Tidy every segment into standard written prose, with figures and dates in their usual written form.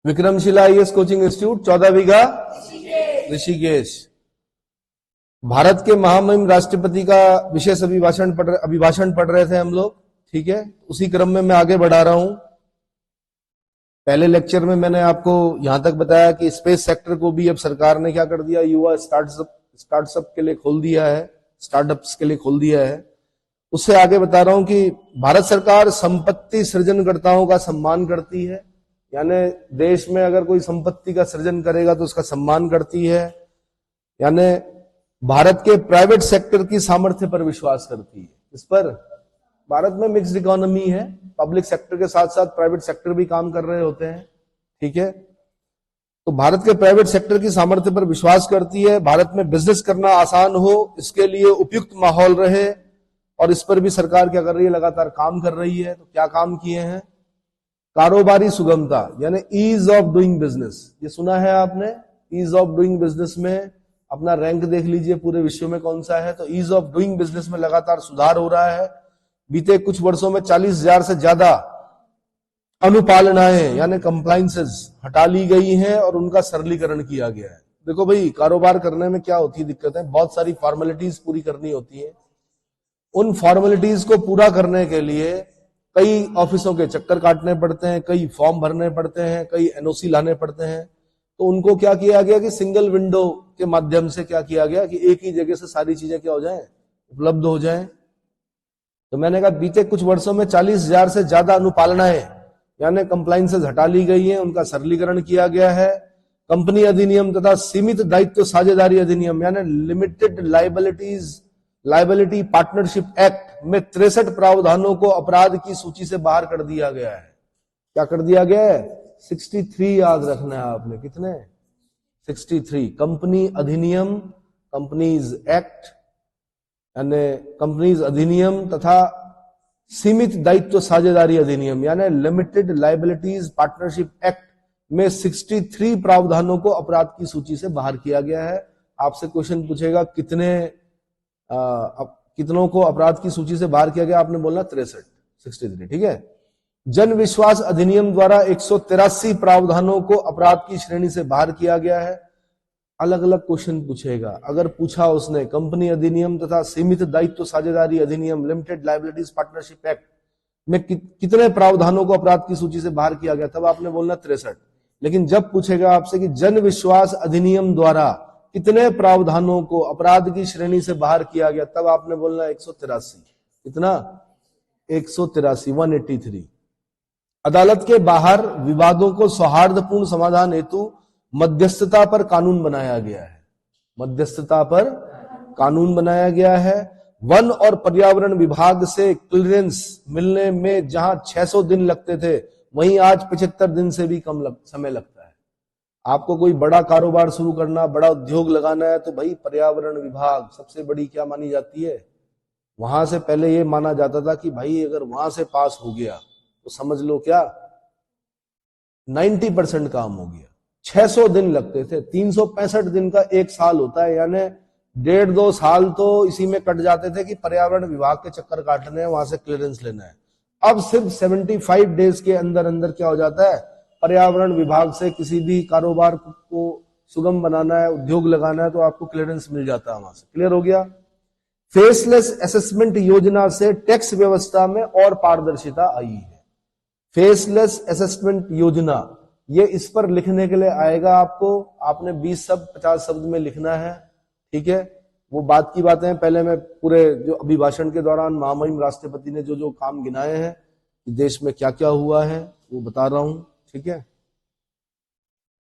Vikramshila IAS coaching institute 14 बीघा ऋषिकेश। भारत के महामहिम राष्ट्रपति का विशेष अभिभाषण पढ़ रहे थे हम लोग, ठीक है। उसी क्रम में मैं आगे बढ़ा रहा हूं। पहले लेक्चर में मैंने आपको यहां तक बताया कि स्पेस सेक्टर को भी अब सरकार ने क्या कर दिया, युवा स्टार्टअप के लिए खोल दिया है, स्टार्टअप्स के लिए खोल दिया है। उससे आगे बता रहा हूं कि भारत सरकार संपत्ति सृजनकर्ताओं का सम्मान करती है, यानी देश में अगर कोई संपत्ति का सृजन करेगा तो उसका सम्मान करती है। यानी भारत के प्राइवेट सेक्टर की सामर्थ्य पर विश्वास करती है। इस पर भारत में मिक्स्ड इकोनॉमी है, पब्लिक सेक्टर के साथ साथ प्राइवेट सेक्टर भी काम कर रहे होते हैं, ठीक है। तो भारत के प्राइवेट सेक्टर की सामर्थ्य पर विश्वास करती है। भारत में बिजनेस करना आसान हो, इसके लिए उपयुक्त माहौल रहे, और इस पर भी सरकार क्या कर रही है, लगातार काम कर रही है। तो क्या काम किए हैं? कारोबारी सुगमता यानी ईज ऑफ डूइंग बिजनेस, ये सुना है आपने। ईज ऑफ डूइंग बिजनेस में अपना रैंक देख लीजिए पूरे विश्व में कौन सा है। तो ईज ऑफ डूइंग बिजनेस में लगातार सुधार हो रहा है। बीते कुछ वर्षों में 40,000 से ज्यादा अनुपालनाएं यानी कंप्लायंसेस हटा ली गई हैं और उनका सरलीकरण किया गया है। देखो भाई, कारोबार करने में क्या होती है दिक्कतें, बहुत सारी फॉर्मेलिटीज पूरी करनी होती है। उन फॉर्मेलिटीज को पूरा करने के लिए कई ऑफिसों के चक्कर काटने पड़ते हैं, कई फॉर्म भरने पड़ते हैं, कई एनओसी लाने पड़ते हैं। तो उनको क्या किया गया कि सिंगल विंडो के माध्यम से क्या किया गया कि एक ही जगह से सारी चीजें क्या हो जाएं, उपलब्ध हो जाएं। तो मैंने कहा बीते कुछ वर्षों में 40,000 से ज्यादा अनुपालनाएं यानी कंप्लायंसेस हटा ली गई हैं, उनका सरलीकरण किया गया है। कंपनी अधिनियम तथा सीमित दायित्व साझेदारी अधिनियम यानी लिमिटेड लायबिलिटी पार्टनरशिप एक्ट में 63 प्रावधानों को अपराध की सूची से बाहर कर दिया गया है। क्या कर दिया गया है? 63 याद रखना है आपने। कितने? 63। कंपनी अधिनियम, कंपनीज एक्ट यानी कंपनीज अधिनियम तथा सीमित दायित्व साझेदारी अधिनियम यानी लिमिटेड लायबिलिटीज पार्टनरशिप एक्ट में 63 प्रावधानों को अपराध की सूची से बाहर किया गया है। आपसे क्वेश्चन पूछेगा कितनों को अपराध की सूची से बाहर किया गया, आपने बोलना 63, ठीक है। जन विश्वास अधिनियम द्वारा 183 प्रावधानों को अपराध की श्रेणी से बाहर किया गया है। अलग अलग क्वेश्चन पूछेगा। अगर पूछा उसने कंपनी अधिनियम तथा सीमित दायित्व साझेदारी अधिनियम लिमिटेड लायबिलिटीज पार्टनरशिप एक्ट में कितने प्रावधानों को अपराध की सूची से बाहर किया गया, तब आपने बोलना 63। लेकिन जब पूछेगा आपसे कि जन विश्वास अधिनियम द्वारा कितने प्रावधानों को अपराध की श्रेणी से बाहर किया गया, तब आपने बोलना 183। कितना? 183। अदालत के बाहर विवादों को सौहार्दपूर्ण समाधान हेतु मध्यस्थता पर कानून बनाया गया है। मध्यस्थता पर कानून बनाया गया है। वन और पर्यावरण विभाग से क्लियरेंस मिलने में जहां 600 दिन लगते थे, वहीं आज 75 दिन से भी कम समय लगता है। आपको कोई बड़ा कारोबार शुरू करना, बड़ा उद्योग लगाना है, तो भाई पर्यावरण विभाग सबसे बड़ी क्या मानी जाती है। वहां से पहले ये माना जाता था कि भाई अगर वहां से पास हो गया तो समझ लो क्या 90% काम हो गया। 600 दिन लगते थे, 365 दिन का एक साल होता है, यानी 1.5-2 साल तो इसी में कट जाते थे कि पर्यावरण विभाग के चक्कर काटने हैं, वहां से क्लियरेंस लेना है। अब सिर्फ 75 डेज के अंदर अंदर क्या हो जाता है, पर्यावरण विभाग से किसी भी कारोबार को सुगम बनाना है, उद्योग लगाना है, तो आपको क्लियरेंस मिल जाता है वहां से। क्लियर हो गया। फेसलेस असेसमेंट योजना से टैक्स व्यवस्था में और पारदर्शिता आई है। फेसलेस असेसमेंट योजना, ये इस पर लिखने के लिए आएगा आपको। आपने 20 शब्द 50 शब्द में लिखना है, ठीक है। वो बात की बातें पहले मैं पूरे जो अभिभाषण के दौरान महामहिम राष्ट्रपति ने जो जो काम गिनाए हैं, देश में क्या क्या हुआ है, वो बता रहा हूं, ठीक है।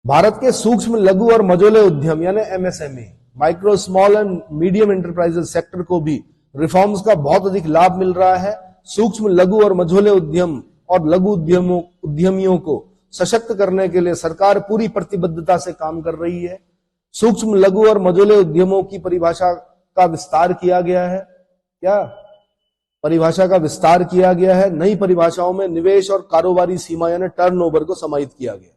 भारत के सूक्ष्म लघु और मझोले उद्यम यानी MSME, micro small and medium enterprises sector को भी रिफॉर्म्स का बहुत अधिक लाभ मिल रहा है। सूक्ष्म लघु और मझोले उद्यम और लघु उद्यमियों को सशक्त करने के लिए सरकार पूरी प्रतिबद्धता से काम कर रही है। सूक्ष्म लघु और मझोले उद्यमों की परिभाषा का विस्तार किया गया है। क्या परिभाषा का विस्तार किया गया है? नई परिभाषाओं में निवेश और कारोबारी सीमा यानी टर्नओवर को समाहित किया गया।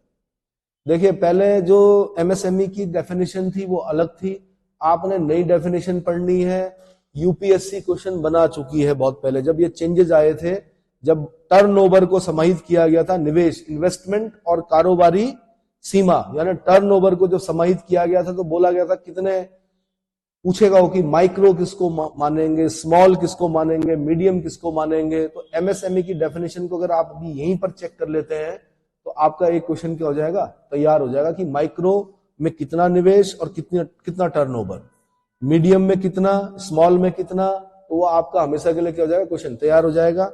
देखिए, पहले जो एमएसएमई की डेफिनेशन थी वो अलग थी, आपने नई डेफिनेशन पढ़नी है। यूपीएससी क्वेश्चन बना चुकी है बहुत पहले, जब ये चेंजेस आए थे, जब टर्नओवर को समाहित किया गया था, निवेश इन्वेस्टमेंट और कारोबारी सीमा यानी टर्नओवर को जब समाहित किया गया था तो बोला गया था कितने, पूछेगा हो कि माइक्रो किसको मानेंगे, स्मॉल किसको मानेंगे, मीडियम किसको मानेंगे। तो एमएसएमई की डेफिनेशन को अगर आप अभी यहीं पर चेक कर लेते हैं तो आपका एक क्वेश्चन क्या हो जाएगा, तैयार हो जाएगा कि माइक्रो में कितना निवेश और कितना टर्नओवर, मीडियम में कितना, स्मॉल में कितना। तो वो आपका हमेशा के लिए क्या हो जाएगा, क्वेश्चन तैयार हो जाएगा।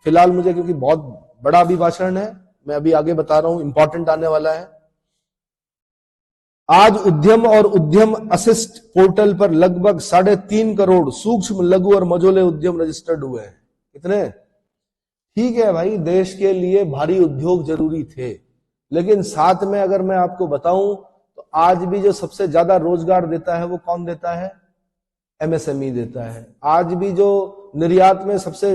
फिलहाल मुझे क्योंकि बहुत बड़ा अभिभाषण है, मैं अभी आगे बता रहा हूं, इंपॉर्टेंट आने वाला है। आज उद्यम और उद्यम असिस्ट पोर्टल पर लगभग 3.5 करोड़ सूक्ष्म, लघु और मझोले उद्यम रजिस्टर्ड हुए हैं। कितने? ठीक है भाई, देश के लिए भारी उद्योग जरूरी थे, लेकिन साथ में अगर मैं आपको बताऊं तो आज भी जो सबसे ज्यादा रोजगार देता है वो कौन देता है? एमएसएमई देता है। आज भी जो निर्यात में सबसे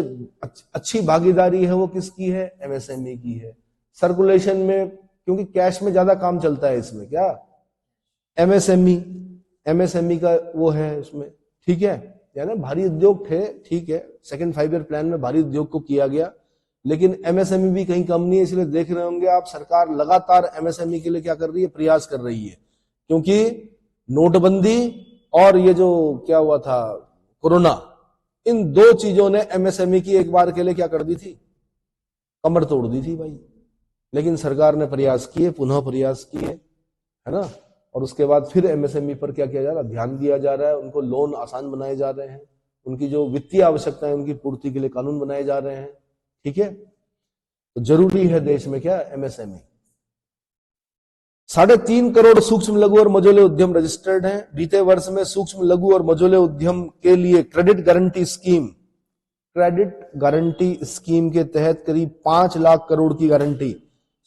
अच्छी भागीदारी है वो किसकी है? एमएसएमई की है। सर्कुलेशन में, क्योंकि कैश में ज्यादा काम चलता है इसमें, क्या एमएसएमई का वो है उसमें, ठीक है। यानी भारी उद्योग थे, ठीक है, सेकंड 5 ईयर प्लान में भारी उद्योग को किया गया, लेकिन एमएसएमई भी कहीं कम नहीं है। इसलिए देख रहे होंगे आप, सरकार लगातार एमएसएमई के लिए क्या कर रही है, प्रयास कर रही है। क्योंकि नोटबंदी और ये जो क्या हुआ था कोरोना, इन दो चीजों ने एमएसएमई की एक बार के लिए क्या कर दी थी, कमर तोड़ दी थी भाई। लेकिन सरकार ने प्रयास किए, पुनः प्रयास किए, है ना। और उसके बाद फिर एमएसएमई पर क्या किया जा रहा है, ध्यान दिया जा रहा है, उनको लोन आसान बनाए जा रहे हैं, उनकी जो वित्तीय आवश्यकता है उनकी पूर्ति के लिए कानून बनाए जा रहे हैं, ठीक है। तो जरूरी है देश में क्या, एमएसएमई। 3.5 करोड़ सूक्ष्म, लघु और मझोले उद्यम रजिस्टर्ड हैं। बीते वर्ष में सूक्ष्म, लघु और मझोले उद्यम के लिए क्रेडिट गारंटी स्कीम के तहत करीब 5 लाख करोड़ की गारंटी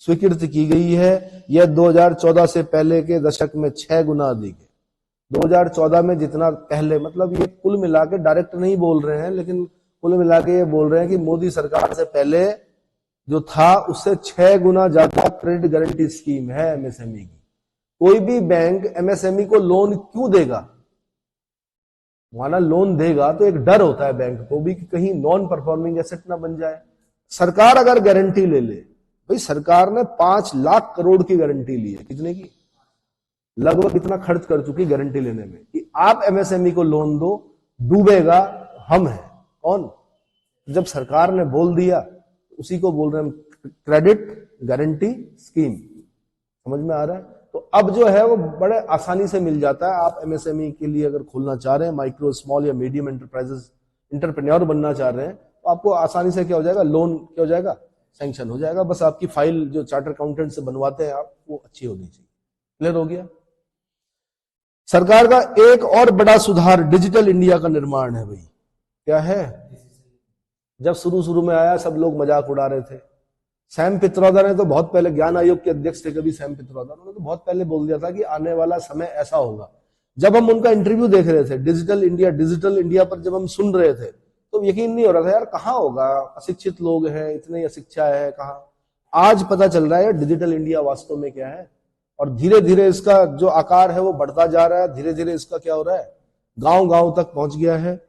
स्वीकृत की गई है। यह 2014 से पहले के दशक में 6 गुना अधिक है। 2014 में जितना पहले, मतलब ये कुल मिला के डायरेक्ट नहीं बोल रहे हैं, लेकिन कुल मिला के ये बोल रहे हैं कि मोदी सरकार से पहले जो था उससे 6 गुना ज्यादा क्रेडिट गारंटी स्कीम है एमएसएमई की। कोई भी बैंक एमएसएमई को लोन क्यों देगा? माना लोन देगा तो एक डर होता है बैंक को भी कि कहीं नॉन परफॉर्मिंग एसेट ना बन जाए। सरकार अगर गारंटी ले ले, भाई सरकार ने 5 लाख करोड़ की गारंटी ली है, कितने की, लगभग कितना खर्च कर चुकी गारंटी लेने में, कि आप एमएसएमई को लोन दो, डूबेगा हम हैं कौन? जब सरकार ने बोल दिया, उसी को बोल रहे हैं क्रेडिट गारंटी स्कीम। समझ में आ रहा है? तो अब जो है वो बड़े आसानी से मिल जाता है। आप एमएसएमई के लिए अगर खोलना चाह रहे हैं, माइक्रो, स्मॉल या मीडियम एंटरप्राइजेस, एंटरप्रेन्योर बनना चाह रहे हैं, तो आपको आसानी से क्या हो जाएगा, लोन क्या हो जाएगा, सैंक्शन हो जाएगा। बस आपकी फाइल जो चार्टर अकाउंटेंट से बनवाते हैं आप, वो अच्छी होनी चाहिए। क्लियर हो गया? सरकार का एक और बड़ा सुधार डिजिटल इंडिया का निर्माण है भाई। क्या है? जब शुरू में आया सब लोग मजाक उड़ा रहे थे। सैम पित्रोदा ने तो बहुत पहले, ज्ञान आयोग के अध्यक्ष थे कभी सैम पित्रोदा, उन्होंने तो बहुत पहले बोल दिया था कि आने वाला समय ऐसा होगा। जब हम उनका इंटरव्यू देख रहे थे डिजिटल इंडिया पर, जब हम सुन रहे थे तो यकीन नहीं हो रहा था यार कहां होगा, अशिक्षित लोग हैं, इतनी अशिक्षा है कहां। आज पता चल रहा है डिजिटल इंडिया वास्तव में क्या है, और धीरे धीरे इसका जो आकार है वो बढ़ता जा रहा है। धीरे धीरे इसका क्या हो रहा है, गांव गांव तक पहुंच गया है।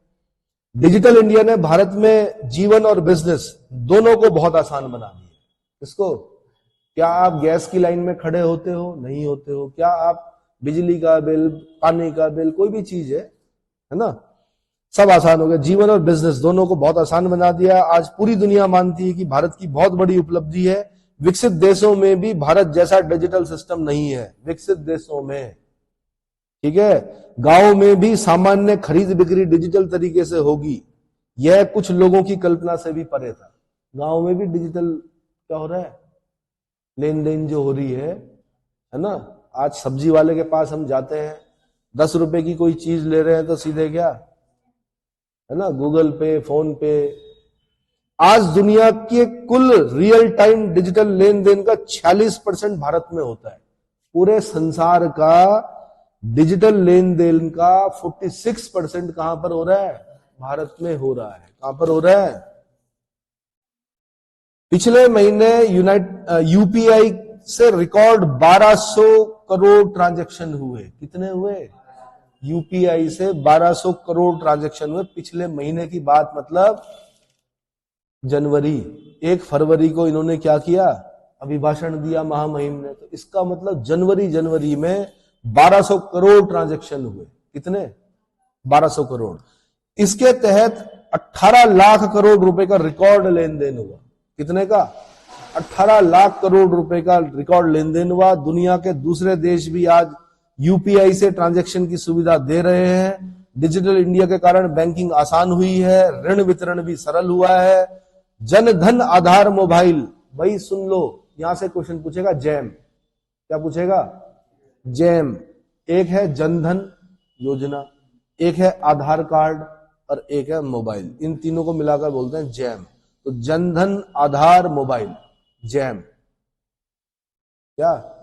डिजिटल इंडिया ने भारत में जीवन और बिजनेस दोनों को बहुत आसान बना दिया। इसको, क्या आप गैस की लाइन में खड़े होते हो, नहीं होते हो, क्या आप बिजली का बिल, पानी का बिल, कोई भी चीज है ना, सब आसान हो गया। जीवन और बिजनेस दोनों को बहुत आसान बना दिया। आज पूरी दुनिया मानती है कि भारत की बहुत बड़ी उपलब्धि है। विकसित देशों में भी भारत जैसा डिजिटल सिस्टम नहीं है, विकसित देशों में, ठीक है। गांव में भी सामान्य खरीद बिक्री डिजिटल तरीके से होगी, यह कुछ लोगों की कल्पना से भी परे था। गांव में भी डिजिटल क्या हो रहा है, लेन देन जो हो रही है ना। आज सब्जी वाले के पास हम जाते हैं, 10 रुपए की कोई चीज ले रहे हैं तो सीधे क्या है ना, गूगल पे, फोन पे। आज दुनिया के कुल रियल टाइम डिजिटल लेन देन का 46% भारत में होता है। पूरे संसार का डिजिटल लेन देन का 46% कहां पर हो रहा है, भारत में हो रहा है। कहां पर हो रहा है? पिछले महीने यूपीआई से रिकॉर्ड 1200 करोड़ ट्रांजैक्शन हुए। कितने हुए? यूपीआई से 1200 करोड़ ट्रांजैक्शन हुए पिछले महीने की बात, मतलब जनवरी। 1 फरवरी को इन्होंने क्या किया, अभिभाषण दिया महामहिम ने, तो इसका मतलब जनवरी में 1200 करोड़ ट्रांजैक्शन हुए। कितने? 1200 करोड़। इसके तहत 18 लाख करोड़ रुपए का रिकॉर्ड लेन देन हुआ। कितने का? 18 लाख करोड़ रुपए का रिकॉर्ड लेन देन हुआ। दुनिया के दूसरे देश भी आज यूपीआई से ट्रांजैक्शन की सुविधा दे रहे हैं। डिजिटल इंडिया के कारण बैंकिंग आसान हुई है, ऋण वितरण भी सरल हुआ है। जन धन आधार मोबाइल, भाई सुन लो, यहां से क्वेश्चन पूछेगा जैम। क्या पूछेगा? जैम। एक है जनधन योजना, एक है आधार कार्ड और एक है मोबाइल। इन तीनों को मिलाकर बोलते हैं जैम। तो जनधन आधार मोबाइल, जैम। क्या?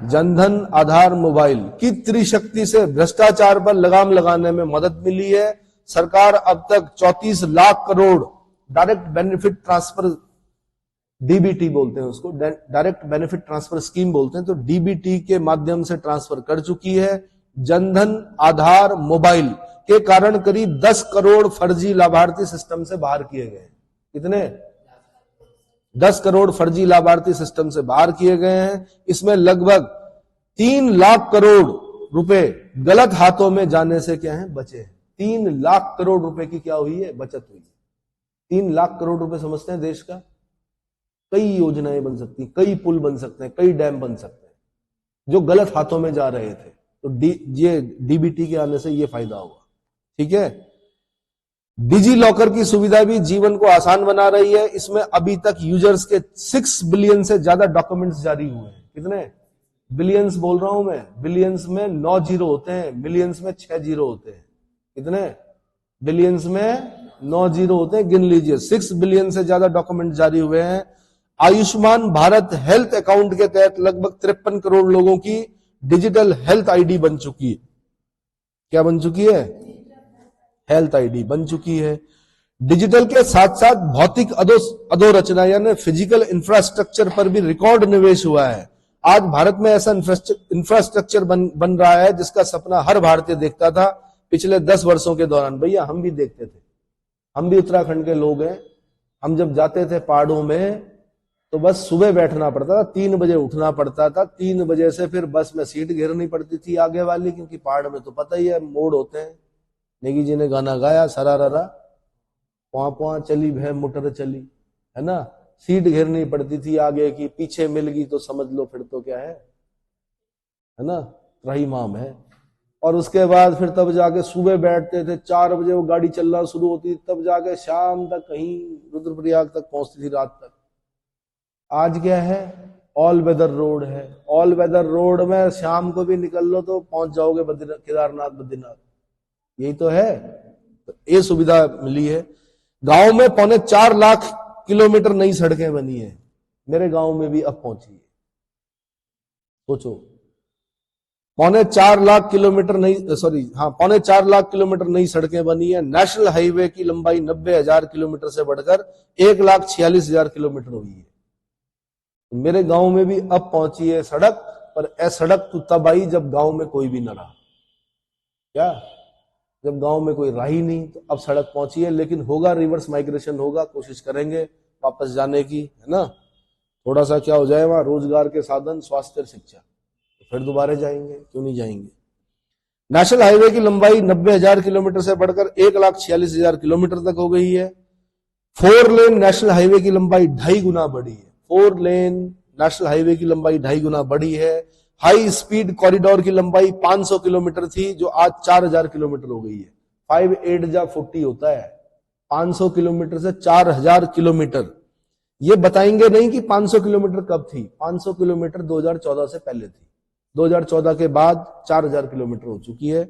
जनधन आधार मोबाइल की त्रिशक्ति से भ्रष्टाचार पर लगाम लगाने में मदद मिली है। सरकार अब तक 34 lakh crore direct benefit transfer, DBT बोलते हैं उसको, डायरेक्ट बेनिफिट ट्रांसफर स्कीम बोलते हैं, तो डीबीटी के माध्यम से ट्रांसफर कर चुकी है। जनधन आधार मोबाइल के कारण करीब 10 करोड़ फर्जी लाभार्थी सिस्टम से बाहर किए गए। कितने? 10 करोड़ फर्जी लाभार्थी सिस्टम से बाहर किए गए हैं। इसमें लगभग 3 लाख करोड़ रुपए गलत हाथों में जाने से क्या है? बचे हैं। 3 लाख करोड़ रुपए की क्या हुई है? बचत हुई है। 3 लाख करोड़ रुपए समझते हैं देश का? कई योजनाएं बन सकती, कई पुल बन सकते हैं, कई डैम बन सकते हैं जो गलत हाथों में जा रहे थे। तो ये डीबीटी के आने से ये फायदा हुआ। ठीक है। डिजी लॉकर की सुविधा भी जीवन को आसान बना रही है। इसमें अभी तक यूजर्स के 6 बिलियन से ज्यादा डॉक्यूमेंट्स जारी हुए हैं। कितने? बिलियंस बोल रहा हूं मैं। बिलियंस में 9 जीरो होते हैं, मिलियंस में 6 जीरो होते हैं। कितने? बिलियंस में 9 जीरो होते हैं, गिन लीजिए। 6 बिलियन से ज्यादा डॉक्यूमेंट जारी हुए हैं। आयुष्मान भारत हेल्थ अकाउंट के तहत लगभग 53 करोड़ लोगों की डिजिटल हेल्थ आईडी बन चुकी है। क्या बन चुकी है? हेल्थ आईडी बन चुकी है। डिजिटल के साथ साथ भौतिक अधोरचना यानी फिजिकल इंफ्रास्ट्रक्चर पर भी रिकॉर्ड निवेश हुआ है। आज भारत में ऐसा इंफ्रास्ट्रक्चर बन रहा है जिसका सपना हर भारतीय देखता था पिछले 10 वर्षों के दौरान। भैया हम भी देखते थे, हम भी उत्तराखंड के लोग हैं। हम जब जाते थे पहाड़ों में तो बस सुबह बैठना पड़ता था, 3 बजे उठना पड़ता था। 3 बजे से फिर बस में सीट घेरनी पड़ती थी आगे वाली, क्योंकि पहाड़ में तो पता ही है मोड़ होते हैं। नेगी जी ने गाना गाया, सरारा पुआ पुआ चली भै मोटर चली, है ना। सीट घेरनी पड़ती थी आगे की, पीछे मिल गई तो समझ लो फिर तो क्या है ना, रही माम है। और उसके बाद फिर तब जाके सुबह बैठते थे, 4 बजे वो गाड़ी चलना शुरू होती, तब जाके शाम तक कहीं रुद्रप्रयाग तक पहुंचती थी, रात तक। आज क्या है? ऑल वेदर रोड है। ऑल वेदर रोड में शाम को भी निकल लो तो पहुंच जाओगे केदारनाथ बद्रीनाथ। यही तो है। तो ये सुविधा मिली है। गांव में 4.25 लाख किलोमीटर नई सड़कें बनी है। मेरे गांव में भी अब पहुंची है। सोचो, 4.25 लाख किलोमीटर नई 4.25 लाख किलोमीटर नई सड़कें बनी है। नेशनल हाईवे की लंबाई 90,000 किलोमीटर से बढ़कर 1,46,000 किलोमीटर हुई है। मेरे गांव में भी अब पहुंची है सड़क, पर ऐ सड़क तो तब आई जब गांव में कोई भी न रहा। क्या? जब गांव में कोई रहा ही नहीं, तो अब सड़क पहुंची है। लेकिन होगा, रिवर्स माइग्रेशन होगा, कोशिश करेंगे वापस जाने की, है ना। थोड़ा सा क्या हो जाए वहां, रोजगार के साधन, स्वास्थ्य और शिक्षा, तो फिर दोबारा जाएंगे, क्यों नहीं जाएंगे। नेशनल हाईवे की लंबाई 90,000 किलोमीटर से बढ़कर 1,46,000 किलोमीटर तक हो गई है। 4 लेन नेशनल हाईवे की लंबाई 2.5 गुना बढ़ी है। 4 लेन नेशनल हाईवे की लंबाई 2.5 गुना बढ़ी है। हाई स्पीड कॉरिडोर की लंबाई 500 किलोमीटर थी, जो आज 4,000 किलोमीटर हो गई है। 5/8 होता है। 500 किलोमीटर से 4,000 किलोमीटर। ये बताएंगे नहीं कि 500 किलोमीटर कब थी। 500 किलोमीटर 2014 से पहले थी। 2014 के बाद 4,000 किलोमीटर हो चुकी है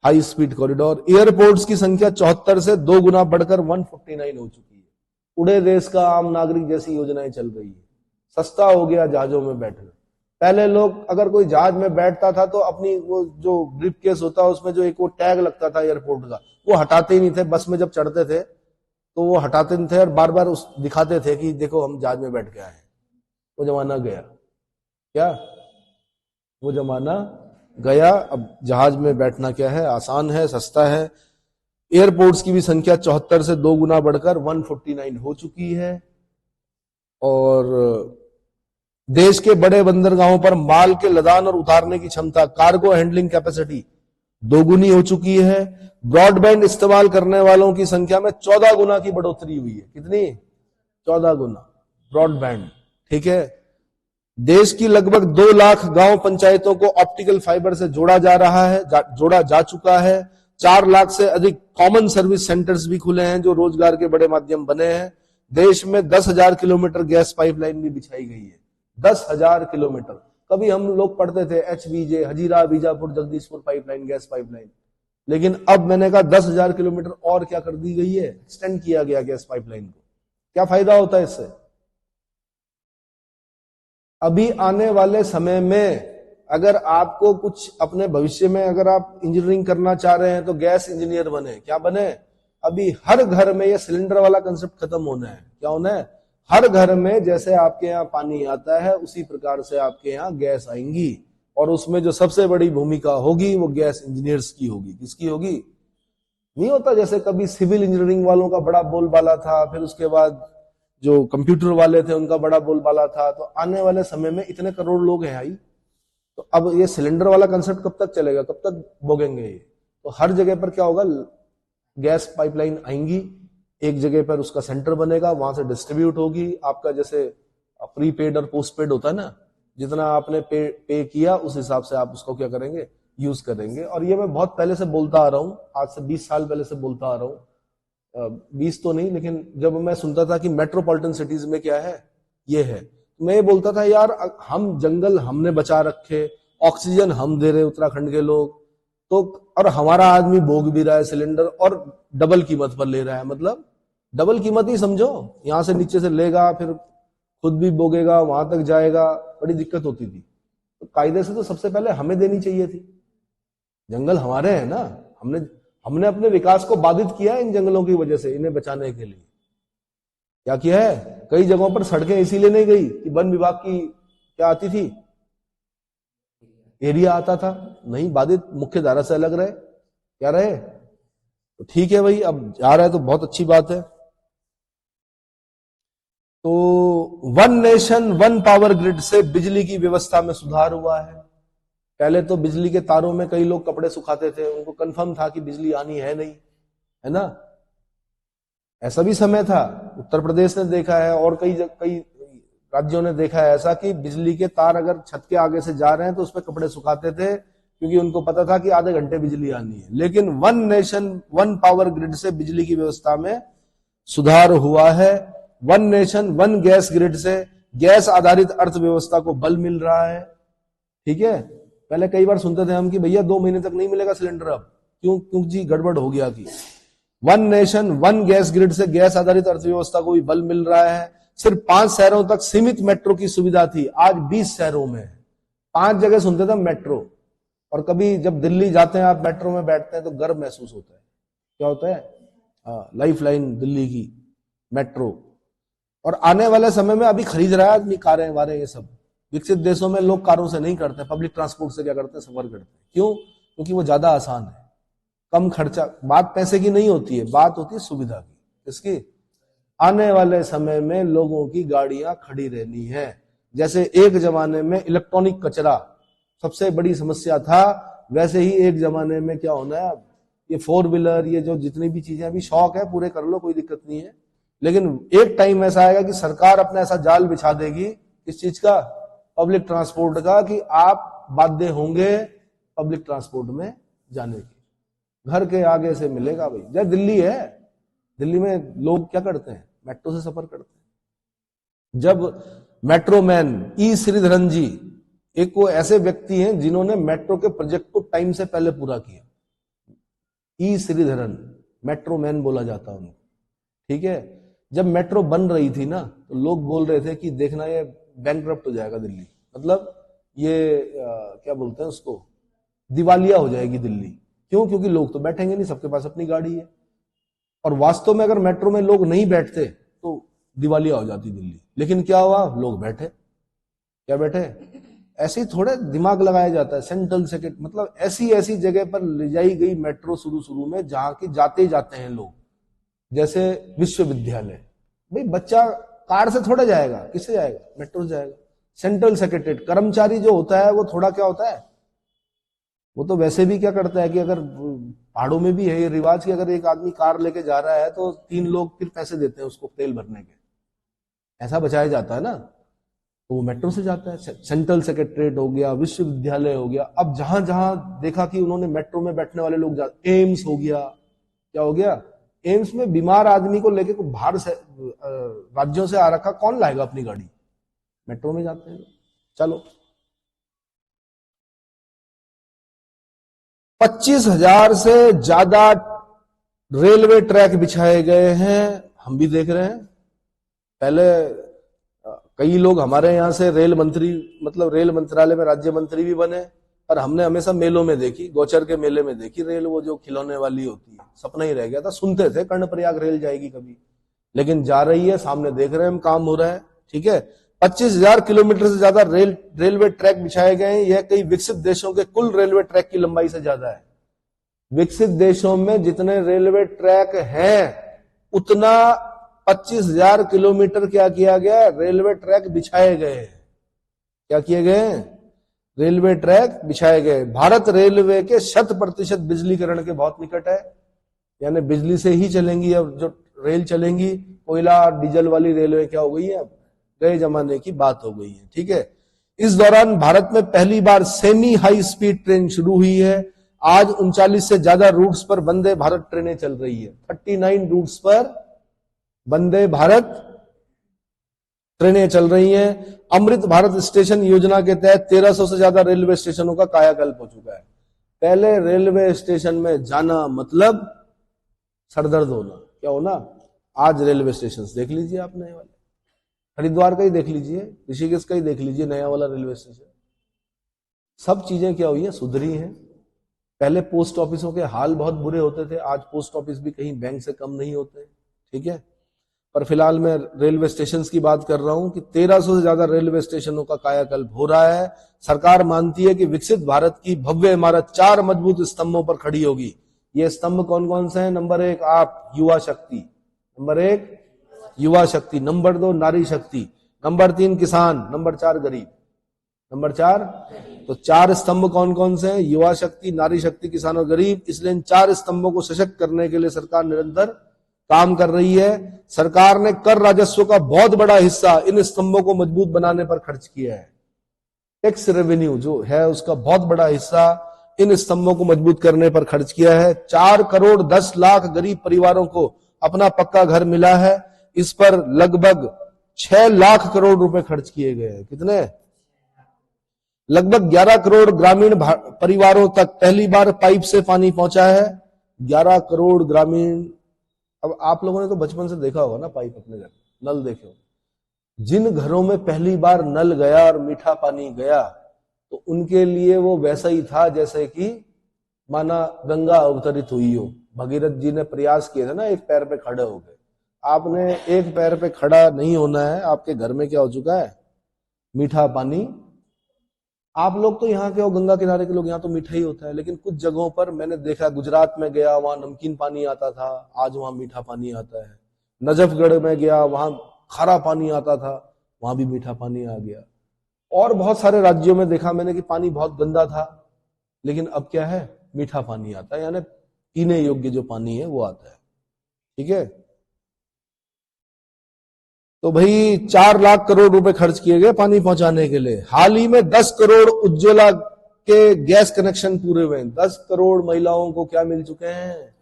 हाई स्पीड कॉरिडोर। एयरपोर्ट्स की संख्या 74 से 2 गुना बढ़कर 149 हो चुकी है। उड़े देश का आम नागरिक जैसी योजनाएं चल रही है। सस्ता हो गया जहाजों में बैठना। पहले लोग अगर कोई जहाज में बैठता था तो अपनी वो जो ब्रीफ केस होता है उसमें जो एक वो टैग लगता था एयरपोर्ट का, वो हटाते ही नहीं थे। बस में जब चढ़ते थे तो वो हटाते नहीं थे और बार बार उस दिखाते थे कि देखो हम जहाज में बैठ के आए हैं। वो जमाना गया। क्या? वो जमाना गया। अब जहाज में बैठना क्या है, आसान है, सस्ता है। एयरपोर्ट्स की भी संख्या 74 से 2 गुना बढ़कर 149 हो चुकी है। और देश के बड़े बंदरगाहों पर माल के लदान और उतारने की क्षमता, कार्गो हैंडलिंग कैपेसिटी दोगुनी हो चुकी है। ब्रॉडबैंड इस्तेमाल करने वालों की संख्या में 14 गुना की बढ़ोतरी हुई है। कितनी? 14 गुना ब्रॉडबैंड। ठीक है। देश की लगभग 2 लाख गांव पंचायतों को ऑप्टिकल फाइबर से जोड़ा जा रहा है, जोड़ा जा चुका है। 4 लाख से अधिक कॉमन सर्विस सेंटर्स भी खुले हैं जो रोजगार के बड़े माध्यम बने हैं। देश में 10,000 किलोमीटर गैस पाइपलाइन भी बिछाई गई है। 10,000 किलोमीटर। कभी हम लोग पढ़ते थे HBJ, Hazira Bijapur Jagdishpur pipeline, gas pipeline, लेकिन अब मैंने कहा 10,000 किलोमीटर और क्या कर दी गई है, एक्सटेंड किया गया गैस पाइपलाइन को। क्या फायदा होता है इससे? अभी आने वाले समय में अगर आपको कुछ अपने भविष्य में अगर आप इंजीनियरिंग करना चाह रहे हैं तो गैस इंजीनियर बने। क्या बने? अभी हर घर में ये सिलेंडर वाला कंसेप्ट खत्म होना है। क्या होना है? हर घर में जैसे आपके यहाँ पानी आता है उसी प्रकार से आपके यहाँ गैस आएंगी, और उसमें जो सबसे बड़ी भूमिका होगी वो गैस इंजीनियर्स की होगी। किसकी होगी? नहीं होता जैसे कभी सिविल इंजीनियरिंग वालों का बड़ा बोलबाला था, फिर उसके बाद जो कंप्यूटर वाले थे उनका बड़ा बोलबाला था। तो आने वाले समय में इतने करोड़ लोग हैं आई, तो अब ये सिलेंडर वाला कंसेप्ट कब तक चलेगा, कब तक भोगेंगे ये? तो हर जगह पर क्या होगा, गैस पाइपलाइन आएंगी, एक जगह पर उसका सेंटर बनेगा, वहां से डिस्ट्रीब्यूट होगी। आपका जैसे प्रीपेड और पोस्टपेड होता है ना, जितना आपने पे किया उस हिसाब से आप उसको क्या करेंगे, यूज करेंगे। और ये मैं बहुत पहले से बोलता आ रहा हूं, आज से 20 साल पहले से बोलता आ रहा हूं। 20 तो नहीं, लेकिन जब मैं सुनता था कि मेट्रोपॉलिटन सिटीज में क्या है, ये है, मैं ये बोलता था यार हम जंगल हमने बचा रखे, ऑक्सीजन हम दे रहे उत्तराखंड के लोग, तो और हमारा आदमी भोग भी रहा है सिलेंडर और डबल कीमत पर ले रहा है। मतलब डबल कीमत ही समझो, यहां से नीचे से लेगा, फिर खुद भी भोगेगा, वहां तक जाएगा, बड़ी दिक्कत होती थी। तो कायदे से तो सबसे पहले हमें देनी चाहिए थी। जंगल हमारे हैं ना, हमने अपने विकास को बाधित किया है इन जंगलों की वजह से, इन्हें बचाने के लिए क्या किया है। कई जगहों पर सड़कें इसीलिए नहीं गई कि वन विभाग की क्या आती थी, एरिया आता था, नहीं बाधित, मुख्य धारा से अलग रहे, क्या रहे। तो ठीक है भाई, अब जा रहा है तो बहुत अच्छी बात है। तो one nation one power grid से बिजली की व्यवस्था में सुधार हुआ है। पहले तो बिजली के तारों में कई लोग कपड़े सुखाते थे, उनको कंफर्म था कि बिजली आनी है नहीं, है ना, ऐसा भी समय था। उत्तर प्रदेश ने देखा है और कई राज्यों ने देखा है ऐसा कि बिजली के तार अगर छत के आगे से जा रहे हैं तो उस पर कपड़े सुखाते थे, क्योंकि उनको पता था कि आधे घंटे बिजली आनी है। लेकिन one nation one power grid से बिजली की व्यवस्था में सुधार हुआ है। One nation one gas grid से गैस आधारित अर्थव्यवस्था को बल मिल रहा है। ठीक है, पहले कई बार सुनते थे हम कि भैया 2 महीने तक नहीं मिलेगा सिलेंडर, अब क्यों जी, गड़बड़ हो गया कि one nation one gas grid से गैस आधारित अर्थव्यवस्था को भी बल मिल रहा है। सिर्फ 5 शहरों तक सीमित मेट्रो की सुविधा थी, आज 20 शहरों में। 5 जगह सुनते थे मेट्रो, और कभी जब दिल्ली जाते हैं आप मेट्रो में बैठते हैं तो गर्व महसूस होता है। क्या होता है? लाइफ लाइन दिल्ली की मेट्रो। और आने वाले समय में अभी खरीद रहा है आदमी कारें वारें, ये सब विकसित देशों में लोग कारों से नहीं करते, पब्लिक ट्रांसपोर्ट से क्या करते हैं, सफर करते हैं। क्यों? क्योंकि वो ज्यादा आसान है, कम खर्चा। बात पैसे की नहीं होती है, बात होती है सुविधा की। इसकी आने वाले समय में लोगों की गाड़ियां खड़ी रहनी है। जैसे एक जमाने में इलेक्ट्रॉनिक कचरा सबसे बड़ी समस्या था, वैसे ही एक जमाने में क्या होना है, अब ये 4 व्हीलर, ये जो जितनी भी चीजें अभी शौक है पूरे कर लो, कोई दिक्कत नहीं है, लेकिन एक टाइम ऐसा आएगा कि सरकार अपना ऐसा जाल बिछा देगी इस चीज का, पब्लिक ट्रांसपोर्ट का, कि आप बाध्य होंगे पब्लिक ट्रांसपोर्ट में जाने की। घर के आगे से मिलेगा भाई। जैसे दिल्ली है, दिल्ली में लोग क्या करते हैं, मेट्रो से सफर करते हैं। जब मेट्रो मैन ई श्रीधरन जी, एक वो ऐसे व्यक्ति हैं जिन्होंने मेट्रो के प्रोजेक्ट को टाइम से पहले पूरा किया। ई श्रीधरन, मेट्रो मैन बोला जाता है उनको। ठीक है, जब मेट्रो बन रही थी ना तो लोग बोल रहे थे कि देखना ये बैंकक्रप्ट हो जाएगा दिल्ली, मतलब ये क्या बोलते हैं उसको, दिवालिया हो जाएगी दिल्ली। क्यों? क्योंकि लोग तो बैठेंगे नहीं, सबके पास अपनी गाड़ी है। और वास्तव में अगर मेट्रो में लोग नहीं बैठते तो दिवालिया हो जाती दिल्ली। लेकिन क्या हुआ, लोग बैठे। क्या बैठे? ऐसे ही थोड़े दिमाग लगाया जाता है। सेंट्रल सेक्रेट मतलब ऐसी जगह पर ले जाई गई मेट्रो शुरू में, जहां की जाते जाते हैं लोग, जैसे विश्वविद्यालय। भाई बच्चा कार से थोड़ा जाएगा, किससे जाएगा, मेट्रो से जाएगा। सेंट्रल सेक्रेटरीट कर्मचारी जो होता है वो थोड़ा क्या होता है, वो तो वैसे भी क्या करता है कि अगर पहाड़ों में भी है ये रिवाज कि अगर एक आदमी कार लेके जा रहा है तो 3 लोग फिर पैसे देते हैं उसको तेल भरने के, ऐसा बचाया जाता है ना। तो वो मेट्रो से जाता है। सेंट्रल सेक्रेटरीट हो गया, विश्वविद्यालय हो गया। अब जहां जहां देखा कि उन्होंने मेट्रो में बैठने वाले लोग एम्स हो गया, क्या हो गया, एम्स में बीमार आदमी को लेके बाहर से राज्यों से आ रखा, कौन लाएगा अपनी गाड़ी, मेट्रो में जाते हैं। चलो 25,000 से ज्यादा रेलवे ट्रैक बिछाए गए हैं, हम भी देख रहे हैं। पहले कई लोग हमारे यहां से रेल मंत्री, मतलब रेल मंत्रालय में राज्य मंत्री भी बने, पर हमने हमेशा मेलों में देखी, गोचर के मेले में देखी रेल, वो जो खिलौने वाली होती है, सपना ही रह गया था। सुनते थे कर्णप्रयाग रेल जाएगी कभी, लेकिन जा रही है, सामने देख रहे हैं हम, काम हो रहा है। ठीक है, 25,000 किलोमीटर से ज्यादा रेलवे ट्रैक बिछाए गए हैं। यह कई विकसित देशों के कुल रेलवे ट्रैक की लंबाई से ज्यादा है। विकसित देशों में जितने रेलवे ट्रैक हैं उतना 25,000 किलोमीटर क्या किया गया, रेलवे ट्रैक बिछाए गए हैं। क्या किए गए, रेलवे ट्रैक बिछाए गए। भारत रेलवे के 100% बिजलीकरण के बहुत निकट है, यानी बिजली से ही चलेंगी अब जो रेल चलेंगी। कोयला और डीजल वाली रेलवे क्या हो गई है, अब गए जमाने की बात हो गई है। ठीक है, इस दौरान भारत में पहली बार सेमी हाई स्पीड ट्रेन शुरू हुई है। आज 39 से ज्यादा रूट्स पर वंदे भारत ट्रेनें चल रही है। 39 रूट्स पर वंदे भारत ट्रेनें चल रही हैं। अमृत भारत स्टेशन योजना के तहत 1300 से ज्यादा रेलवे स्टेशनों का कायाकल्प हो चुका है। पहले रेलवे स्टेशन में जाना मतलब सरदर्द होना, क्या होना। आज रेलवे स्टेशन देख लीजिए आप, नए वाले हरिद्वार का ही देख लीजिए, ऋषिकेश का ही देख लीजिए, नया वाला रेलवे स्टेशन। सब चीजें क्या हुई है, सुधरी हैं। पहले पोस्ट ऑफिसों के हाल बहुत बुरे होते थे, आज पोस्ट ऑफिस भी कहीं बैंक से कम नहीं होते। ठीक है, पर फिलहाल मैं रेलवे स्टेशन की बात कर रहा हूं कि 1300 से ज्यादा रेलवे स्टेशनों का कायाकल्प हो रहा है। सरकार मानती है कि विकसित भारत की भव्य इमारत 4 मजबूत स्तंभों पर खड़ी होगी। ये स्तंभ कौन कौन से हैं? नंबर 1 आप, युवा शक्ति। नंबर 1 युवा शक्ति, नंबर 2 नारी शक्ति, नंबर 3 किसान, नंबर 4 गरीब। नंबर 4, तो 4 स्तंभ कौन कौन से हैं? युवा शक्ति, नारी शक्ति, किसान और गरीब। इसलिए इन 4 स्तंभों को सशक्त करने के लिए सरकार निरंतर काम कर रही है। सरकार ने कर राजस्व का बहुत बड़ा हिस्सा इन स्तंभों को मजबूत बनाने पर खर्च किया है। टैक्स रेवेन्यू जो है उसका बहुत बड़ा हिस्सा इन स्तंभों को मजबूत करने पर खर्च किया है। 4 करोड़ 10 लाख गरीब परिवारों को अपना पक्का घर मिला है। इस पर लगभग 6 लाख करोड़ रुपए खर्च किए गए हैं। कितने? लगभग 11 करोड़ ग्रामीण परिवारों तक पहली बार पाइप से पानी पहुंचा है। 11 करोड़ ग्रामीण। अब आप लोगों ने तो बचपन से देखा होगा ना पाइप, अपने घर नल देखे हो। जिन घरों में पहली बार नल गया और मीठा पानी गया तो उनके लिए वो वैसा ही था जैसे कि माना गंगा अवतरित हुई हो। भगीरथ जी ने प्रयास किए थे ना एक पैर पे खड़े हो गए। आपने एक पैर पे खड़ा नहीं होना है, आपके घर में क्या हो चुका है? मीठा पानी। आप लोग तो यहाँ के हो, गंगा किनारे के लोग, यहाँ तो मीठा ही होता है। लेकिन कुछ जगहों पर मैंने देखा, गुजरात में गया वहां नमकीन पानी आता था, आज वहां मीठा पानी आता है। नजफगढ़ में गया वहां खारा पानी आता था, वहां भी मीठा पानी आ गया। और बहुत सारे राज्यों में देखा मैंने कि पानी बहुत गंदा था, लेकिन अब क्या है? मीठा पानी आता है, यानी पीने योग्य जो पानी है वो आता है। ठीक है, तो भाई 4 लाख करोड़ रुपए खर्च किए गए पानी पहुंचाने के लिए। हाल ही में 10 करोड़ उज्ज्वला के गैस कनेक्शन पूरे हुए हैं। 10 करोड़ महिलाओं को क्या मिल चुके हैं?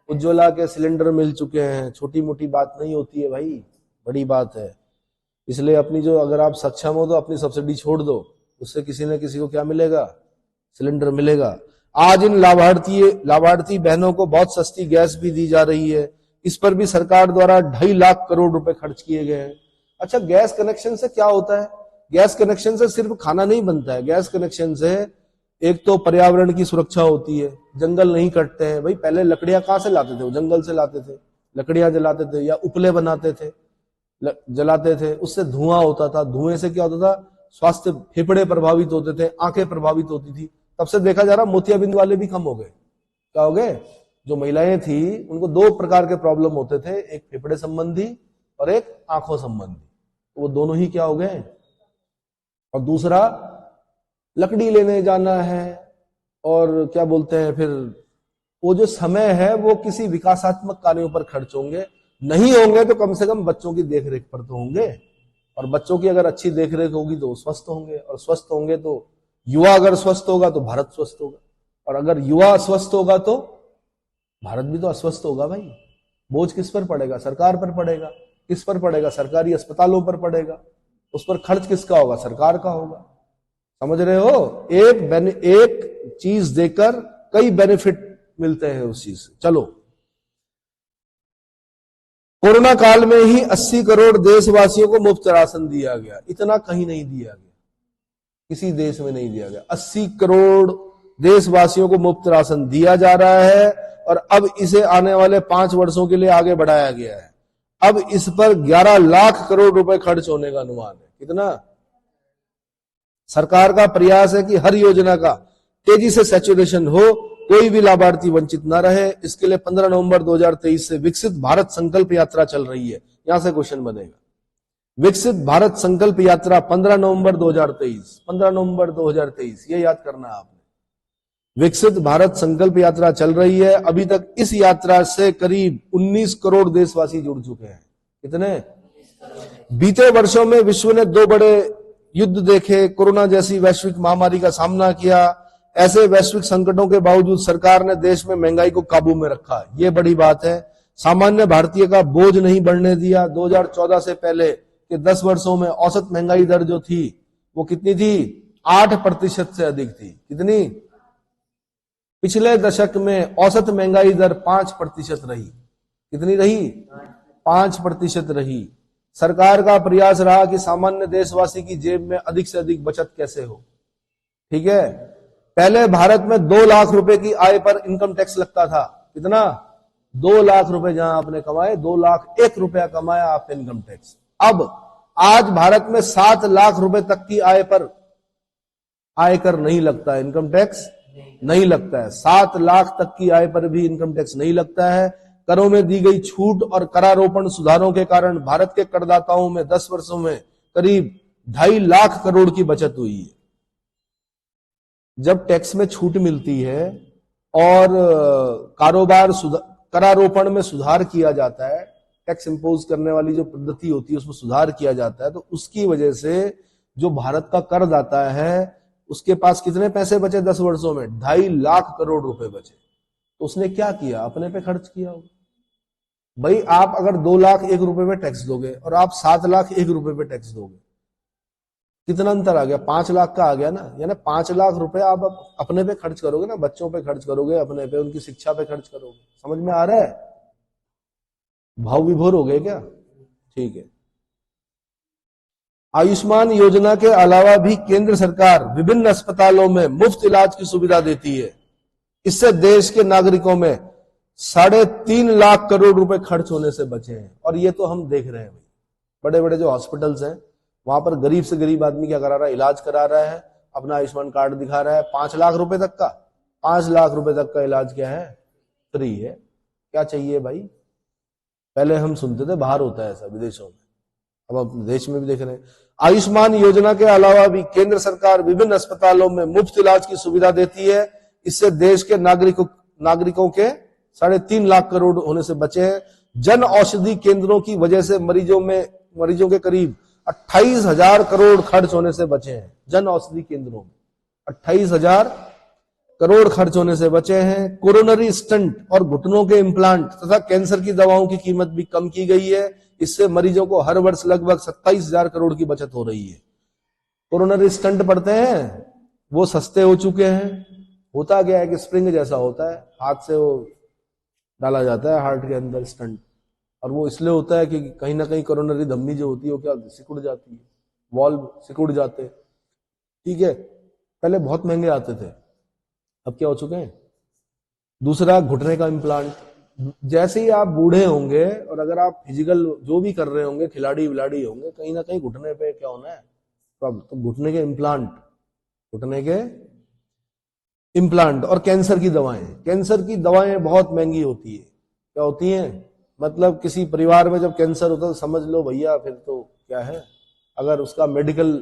उज्ज्वला के सिलेंडर मिल चुके हैं। छोटी मोटी बात नहीं होती है भाई, बड़ी बात है। इसलिए अपनी जो, अगर आप सक्षम हो तो अपनी सब्सिडी छोड़ दो, उससे किसी न किसी को क्या मिलेगा? सिलेंडर मिलेगा। आज इन लाभार्थी बहनों को बहुत सस्ती गैस भी दी जा रही है। इस पर भी सरकार द्वारा 2.5 लाख करोड़ रुपए खर्च किए गए हैं। अच्छा, गैस कनेक्शन से क्या होता है? गैस कनेक्शन से सिर्फ खाना नहीं बनता है। गैस कनेक्शन से एक तो पर्यावरण की सुरक्षा होती है, जंगल नहीं कटते हैं। भाई पहले लकड़ियां कहां से लाते थे? वो जंगल से लाते थे, लकड़ियां जलाते थे या उपले बनाते थे, जलाते थे, उससे धुआं होता था। धुएं से क्या होता था? स्वास्थ्य, फेफड़े प्रभावित होते थे, आंखें प्रभावित होती थी। तब से देखा जा रहा मोतियाबिंद वाले भी कम हो गए। क्या हो गए? जो महिलाएं थी उनको 2 प्रकार के प्रॉब्लम होते थे, एक फेफड़े संबंधी और एक आंखों संबंधी। तो वो दोनों ही क्या हो गए? और दूसरा लकड़ी लेने जाना है, और क्या बोलते हैं फिर वो जो समय है वो किसी विकासात्मक कार्यों पर खर्च होंगे, नहीं होंगे तो कम से कम बच्चों की देखरेख पर तो होंगे। और बच्चों की अगर अच्छी देखरेख होगी तो स्वस्थ होंगे, और स्वस्थ होंगे तो युवा अगर स्वस्थ होगा तो भारत स्वस्थ होगा, और अगर युवा स्वस्थ होगा तो भारत भी तो अस्वस्थ होगा भाई। बोझ किस पर पड़ेगा? सरकार पर पड़ेगा। किस पर पड़ेगा? सरकारी अस्पतालों पर पड़ेगा। उस पर खर्च किसका होगा? सरकार का होगा। समझ रहे हो? एक चीज देकर कई बेनिफिट मिलते हैं उस चीज से। चलो, कोरोना काल में ही 80 करोड़ देशवासियों को मुफ्त राशन दिया गया। इतना कहीं नहीं दिया गया, किसी देश में नहीं दिया गया। 80 करोड़ देशवासियों को मुफ्त राशन दिया जा रहा है, और अब इसे आने वाले 5 वर्षों के लिए आगे बढ़ाया गया है। अब इस पर 11 लाख करोड़ रुपए खर्च होने का अनुमान है। कितना? सरकार का प्रयास है कि हर योजना का तेजी से सैचुरेशन हो, कोई भी लाभार्थी वंचित न रहे। इसके लिए 15 नवंबर 2023 से विकसित भारत संकल्प यात्रा चल रही है। यहां से क्वेश्चन बनेगा। विकसित भारत संकल्प यात्रा 15 नवंबर 2023, 15 नवंबर 2023, ये याद करना आपने। विकसित भारत संकल्प यात्रा चल रही है। अभी तक इस यात्रा से करीब 19 करोड़ देशवासी जुड़ चुके हैं। कितने? बीते वर्षों में विश्व ने 2 बड़े युद्ध देखे, कोरोना जैसी वैश्विक महामारी का सामना किया। ऐसे वैश्विक संकटों के बावजूद सरकार ने देश में महंगाई को काबू में रखा। ये बड़ी बात है। सामान्य भारतीय का बोझ नहीं बढ़ने दिया। 2014 से पहले के 10 वर्षों में औसत महंगाई दर जो थी वो कितनी थी? 8% से अधिक थी। कितनी? पिछले दशक में औसत महंगाई दर 5% रही। कितनी रही? 5% रही। सरकार का प्रयास रहा कि सामान्य देशवासी की जेब में अधिक से अधिक बचत कैसे हो। ठीक है? पहले भारत में 2 लाख रुपए की आय पर इनकम टैक्स लगता था। कितना? 2 लाख रुपए जहां आपने कमाए, 2 लाख 1 रुपया कमाया आपने इनकम टैक्स। अब आज भारत में 7 लाख रुपए तक की आय पर आयकर नहीं लगता है, इनकम टैक्स नहीं लगता है। 7 लाख तक की आय पर भी इनकम टैक्स नहीं लगता है। करों में दी गई छूट और करारोपण सुधारों के कारण भारत के करदाताओं में 10 वर्षों में करीब 2.5 लाख करोड़ की बचत हुई है। जब टैक्स में छूट मिलती है और कारोबार करारोपण में सुधार किया जाता है, टैक्स इंपोज करने वाली जो पद्धति होती है उसमें सुधार किया जाता है, तो उसकी वजह से जो भारत का करदाता है उसके पास कितने पैसे बचे 10 वर्षों में? 2.5 लाख करोड़ रुपए बचे। तो उसने क्या किया? अपने पे खर्च किया होगा। भाई आप अगर 2 लाख 1 रुपए पे टैक्स दोगे और आप 7 लाख 1 रुपए पे टैक्स दोगे, कितना अंतर आ गया? 5 लाख का आ गया ना। यानी 5 लाख रुपए आप अपने पे खर्च करोगे ना, बच्चों पे खर्च करोगे, अपने पे, उनकी शिक्षा पे खर्च करोगे। समझ में आ रहा है? भाव विभोर हो गए क्या? ठीक है। आयुष्मान योजना के अलावा भी केंद्र सरकार विभिन्न अस्पतालों में मुफ्त इलाज की सुविधा देती है। इससे देश के नागरिकों में 3.5 लाख करोड़ रुपए खर्च होने से बचे हैं। और ये तो हम देख रहे हैं भाई, बड़े बड़े जो हॉस्पिटल्स हैं वहां पर गरीब से गरीब आदमी क्या करा रहा है? इलाज करा रहा है, अपना आयुष्मान कार्ड दिखा रहा है। 5 लाख रुपए तक का, 5 लाख रुपए तक का इलाज क्या है? फ्री है। क्या चाहिए भाई? पहले हम सुनते थे बाहर होता है ऐसा, विदेशों में, अब अपने देश में भी देख रहे हैं। आयुष्मान योजना के अलावा भी केंद्र सरकार विभिन्न अस्पतालों में मुफ्त इलाज की सुविधा देती है। इससे देश के नागरिकों के 3.5 लाख करोड़ होने से बचे हैं। जन औषधि केंद्रों की वजह से मरीजों के करीब 28,000 करोड़ खर्च होने से बचे हैं। जन औषधि केंद्रों में 28,000 करोड़ खर्च होने से बचे हैं। कोरोनरी स्टंट और घुटनों के इम्प्लांट तथा कैंसर की दवाओं की कीमत भी कम की गई है। इससे मरीजों को हर वर्ष लगभग 27,000 करोड़ की बचत हो रही है। कोरोनरी स्टंट पड़ते हैं वो सस्ते हो चुके हैं। होता क्या है कि स्प्रिंग जैसा होता है, हाथ से वो डाला जाता है हार्ट के अंदर स्टंट, और वो इसलिए होता है कि कहीं ना कहीं कोरोनरी धमनी जो होती है वो क्या सिकुड़ जाती है, वॉल्व सिकुड़ जाते हैं। ठीक है, पहले बहुत महंगे आते थे, अब क्या हो चुके हैं? दूसरा, घुटने का इम्प्लांट। जैसे ही आप बूढ़े होंगे और अगर आप फिजिकल जो भी कर रहे होंगे, खिलाड़ी विलाड़ी होंगे, कहीं ना कहीं घुटने पे क्या होना है? तो घुटने के इम्प्लांट, घुटने के इम्प्लांट और कैंसर की दवाएं। कैंसर की दवाएं बहुत महंगी होती है। क्या होती हैं? मतलब किसी परिवार में जब कैंसर होता है तो समझ लो भैया फिर तो क्या है, अगर उसका मेडिकल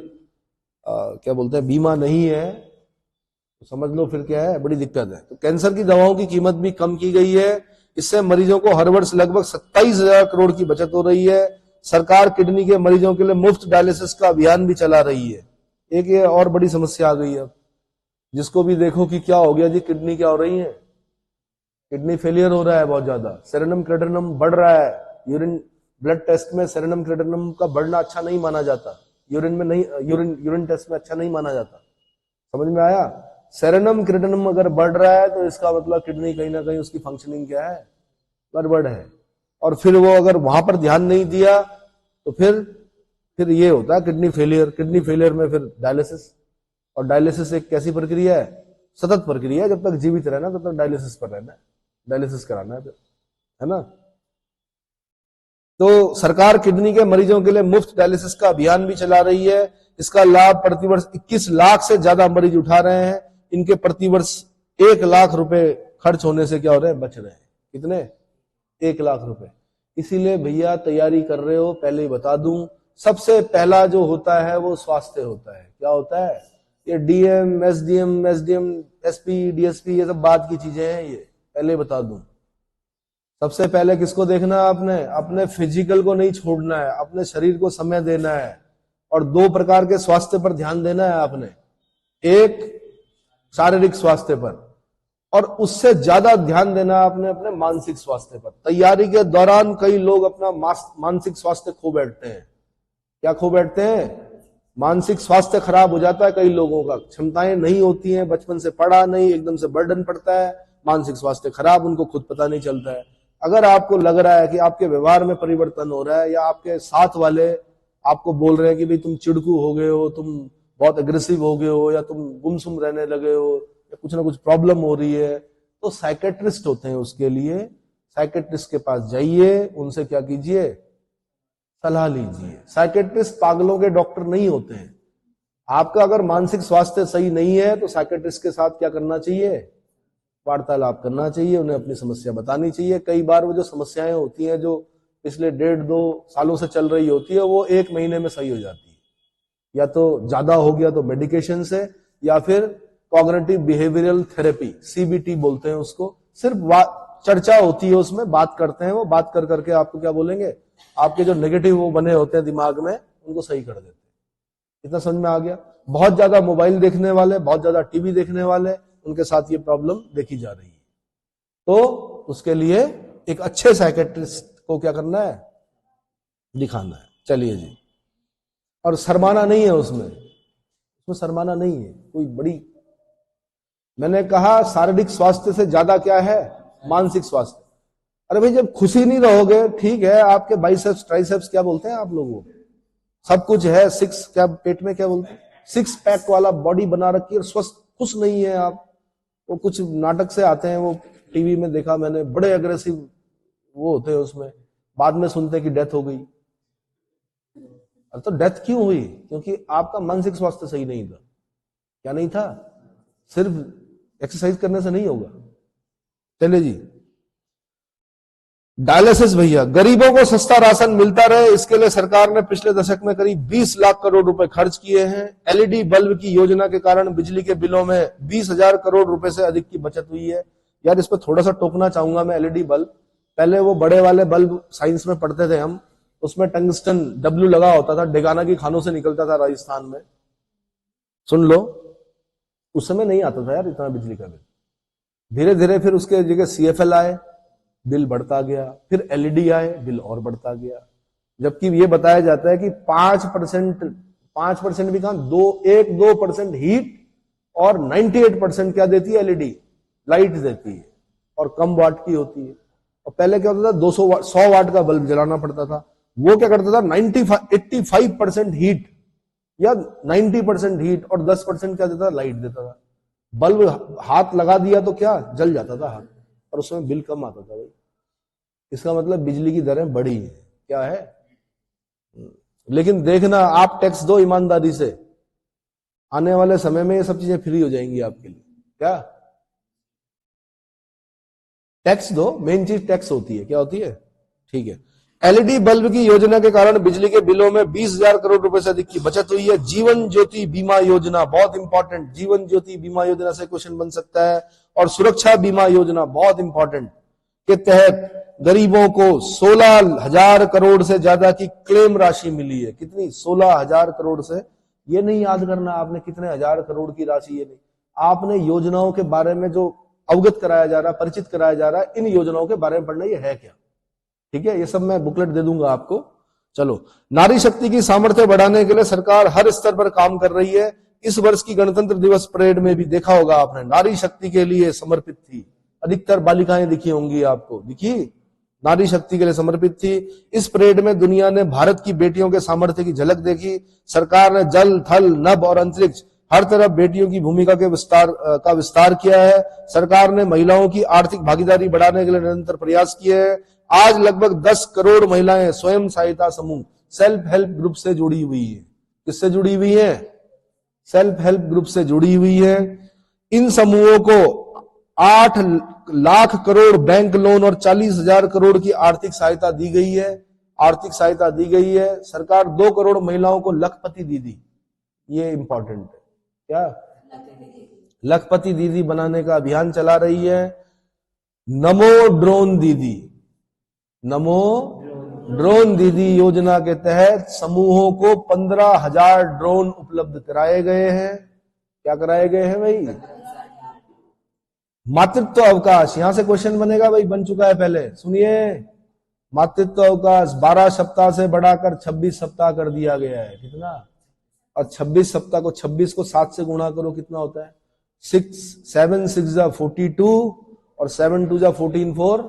क्या बोलते हैं, बीमा नहीं है, तो समझ लो फिर क्या है, बड़ी दिक्कत है। तो कैंसर की दवाओं की कीमत भी कम की गई है। इससे मरीजों को हर वर्ष लगभग 27,000 करोड़ की बचत हो रही है। सरकार किडनी के मरीजों के लिए मुफ्त डायलिसिस का अभियान भी चला रही है। एक ये और बड़ी समस्या आ गई है, जिसको भी देखो कि क्या हो गया जी, किडनी क्या हो रही है, किडनी फेलियर हो रहा है बहुत ज्यादा, सेरेनम क्रेटिनिनम बढ़ रहा है। यूरिन ब्लड टेस्ट में सेरेनम क्रेटिनिनम का बढ़ना अच्छा नहीं माना जाता, यूरिन में नहीं, यूरिन टेस्ट में अच्छा नहीं माना जाता। समझ में आया? सेरेनम क्रेटिनिनम अगर बढ़ रहा है तो इसका मतलब किडनी कहीं ना कहीं उसकी फंक्शनिंग क्या है, गड़बड़ है। और फिर वो अगर वहां पर ध्यान नहीं दिया तो फिर ये होता है किडनी फेलियर। किडनी फेलियर में फिर डायलिसिस, और डायलिसिस एक कैसी प्रक्रिया है, सतत प्रक्रिया है। जब तक जीवित रहना तब तक डायलिसिस पर रहना है, डायलिसिस कराना है ना। तो सरकार किडनी के मरीजों के लिए मुफ्त डायलिसिस का अभियान भी चला रही है। इसका लाभ प्रतिवर्ष 21 लाख से ज्यादा मरीज उठा रहे हैं। इनके प्रतिवर्ष 1 लाख रुपए खर्च होने से क्या हो रहे हैं, बच रहे हैं। कितने? 1 लाख रुपए। इसीलिए भैया तैयारी कर रहे हो, पहले ही बता दूं, सबसे पहला जो होता है वो स्वास्थ्य होता है। क्या होता है? ये डीएम, एसडीएम, एसपी, डीएसपी, ये सब बात की चीजें हैं, ये पहले बता दूं। सबसे पहले किसको देखना है आपने? अपने फिजिकल को नहीं छोड़ना है, अपने शरीर को समय देना है। और 2 प्रकार के स्वास्थ्य पर ध्यान देना है आपने, एक शारीरिक स्वास्थ्य पर, और उससे ज्यादा ध्यान देना आपने अपने मानसिक स्वास्थ्य पर। तैयारी के दौरान कई लोग अपना मानसिक स्वास्थ्य खो बैठते हैं। क्या खो बैठते हैं? मानसिक स्वास्थ्य खराब हो जाता है कई लोगों का, क्षमताएं नहीं होती हैं, बचपन से पढ़ा नहीं, एकदम से बर्डन पड़ता है, मानसिक स्वास्थ्य खराब, उनको खुद पता नहीं चलता है। अगर आपको लग रहा है कि आपके व्यवहार में परिवर्तन हो रहा है, या आपके साथ वाले आपको बोल रहे हैं कि भाई तुम चिड़कू हो गए हो, तुम बहुत एग्रेसिव हो गए हो, या तुम गुमसुम रहने लगे हो, या कुछ ना कुछ प्रॉब्लम हो रही है, तो साइकेट्रिस्ट होते हैं उसके लिए। साइकेट्रिस्ट के पास जाइए, उनसे क्या कीजिए, सलाह लीजिए। साइकेट्रिस्ट पागलों के डॉक्टर नहीं होते हैं। आपका अगर मानसिक स्वास्थ्य सही नहीं है तो साइकेट्रिस्ट के साथ क्या करना चाहिए, वार्तालाप करना चाहिए, उन्हें अपनी समस्या बतानी चाहिए। कई बार वो जो समस्याएं होती हैं जो पिछले 1.5-2 सालों से चल रही होती है, वो 1 महीने में सही हो जाती है। या तो ज्यादा हो गया तो मेडिकेशन से, या फिर कॉग्निटिव बिहेवियरल थेरेपी, सीबीटी बोलते हैं उसको। सिर्फ चर्चा होती है, उसमें बात करते हैं, वो बात कर करके आपको क्या बोलेंगे, आपके जो नेगेटिव वो बने होते हैं दिमाग में, उनको सही कर देते हैं। इतना समझ में आ गया? बहुत ज्यादा मोबाइल देखने वाले, बहुत ज्यादा टीवी देखने वाले, उनके साथ ये प्रॉब्लम देखी जा रही है। तो उसके लिए एक अच्छे साइकेट्रिस्ट को क्या करना है, दिखाना है। चलिए जी। और शर्माना नहीं है उसमें शर्माना नहीं है कोई बड़ी। मैंने कहा शारीरिक स्वास्थ्य से ज्यादा क्या है, मानसिक स्वास्थ्य। अरे भाई जब खुशी नहीं रहोगे, ठीक है, आपके बाइसेप्स ट्राइसेप्स क्या बोलते हैं आप लोगों को, सब कुछ है, सिक्स क्या पेट में क्या बोलते हैं, 6 पैक वाला बॉडी बना रखी है, और स्वस्थ खुश नहीं है आप। वो कुछ नाटक से आते हैं, वो टीवी में देखा मैंने, बड़े अग्रेसिव वो होते हैं उसमें, बाद में सुनते हैं कि डेथ हो गई। तो डेथ क्यों हुई? क्योंकि आपका मानसिक स्वास्थ्य सही नहीं था। क्या नहीं था? सिर्फ एक्सरसाइज करने से नहीं होगा। चलिए जी। डायलिसिस भैया, गरीबों को सस्ता राशन मिलता रहे, इसके लिए सरकार ने पिछले दशक में करीब 20 लाख करोड़ रुपए खर्च किए हैं। एलईडी बल्ब की योजना के कारण बिजली के बिलों में 20,000 करोड़ रुपए से अधिक की बचत हुई है। यार इस पर थोड़ा सा टोकना चाहूंगा मैं। एलईडी बल्ब, पहले वो बड़े वाले बल्ब साइंस में पढ़ते थे हम, उसमें टंगस्टन डब्ल्यू लगा होता था, डेगाना की खानों से निकलता था राजस्थान में, सुन लो। उस समय नहीं आता था यार इतना बिजली का बिल। धीरे धीरे फिर उसके जगह सीएफएल आए, बिल बढ़ता गया, फिर एलईडी आए, बिल और बढ़ता गया। जबकि ये बताया जाता है कि 5% भी कहां, 1-2% हीट और 98% क्या देती है एलईडी, लाइट देती है, और कम वाट की होती है। और पहले क्या होता था, 200 वाट 100 वाट का बल्ब जलाना पड़ता था। वो क्या करता था, 85% हीट या 90% हीट और 10% क्या देता था, लाइट देता था। बल्ब हाथ लगा दिया तो क्या जल जाता था हाथ, और उसमें बिल कम आता था भाई। इसका मतलब बिजली की दरें बढ़ी है, क्या है। लेकिन देखना, आप टैक्स दो ईमानदारी से, आने वाले समय में ये सब चीजें फ्री हो जाएंगी आपके लिए। क्या टैक्स दो, मेन चीज टैक्स होती है, क्या होती है, ठीक है। एलईडी बल्ब की योजना के कारण बिजली के बिलों में 20,000 करोड़ रुपए से अधिक की बचत हुई है। जीवन ज्योति बीमा योजना बहुत इंपॉर्टेंट, जीवन ज्योति बीमा योजना से क्वेश्चन बन सकता है। और सुरक्षा बीमा योजना बहुत इंपॉर्टेंट, के तहत गरीबों को 16,000 करोड़ से ज्यादा की क्लेम राशि मिली है। कितनी? 16,000 करोड़ से। ये नहीं याद करना आपने कितने हजार करोड़ की राशि, ये नहीं, आपने योजनाओं के बारे में जो अवगत कराया जा रहा है, परिचित कराया जा रहा है, इन योजनाओं के बारे में पढ़ना, ये है क्या। ठीक है, ये सब मैं बुकलेट दे दूंगा आपको। चलो, नारी शक्ति की सामर्थ्य बढ़ाने के लिए सरकार हर स्तर पर काम कर रही है। इस वर्ष की गणतंत्र दिवस परेड में भी देखा होगा आपने, नारी शक्ति के लिए समर्पित थी। अधिकतर बालिकाएं दिखी होंगी आपको, दिखी, नारी शक्ति के लिए समर्पित थी। इस परेड में दुनिया ने भारत की बेटियों के सामर्थ्य की झलक देखी। सरकार ने जल, थल, नभ और अंतरिक्ष हर तरफ बेटियों की भूमिका के विस्तार किया है। सरकार ने महिलाओं की आर्थिक भागीदारी बढ़ाने के लिए निरंतर प्रयास किए हैं। आज लगभग 10 करोड़ महिलाएं स्वयं सहायता समूह, सेल्फ हेल्प ग्रुप से जुड़ी हुई है। किससे जुड़ी हुई है? सेल्फ हेल्प ग्रुप से जुड़ी हुई है। इन समूहों को 8 लाख करोड़ बैंक लोन और 40,000 करोड़ की आर्थिक सहायता दी गई है। आर्थिक सहायता दी गई है। सरकार 2 करोड़ महिलाओं को लखपति दीदी, ये इंपॉर्टेंट है, क्या लखपति दीदी बनाने का अभियान चला रही है। नमो ड्रोन दीदी, नमो ड्रोन दीदी योजना के तहत समूहों को 15,000 ड्रोन उपलब्ध कराए गए हैं। क्या कराए गए हैं भाई? मातृत्व अवकाश, यहां से क्वेश्चन बनेगा भाई, बन चुका है पहले, सुनिए। मातृत्व अवकाश 12 सप्ताह से बढ़ाकर 26 सप्ताह कर दिया गया है। कितना? और 26 सप्ताह को 26 को 7 से गुणा करो, कितना होता है? 7 6 42 और 7 2 14 4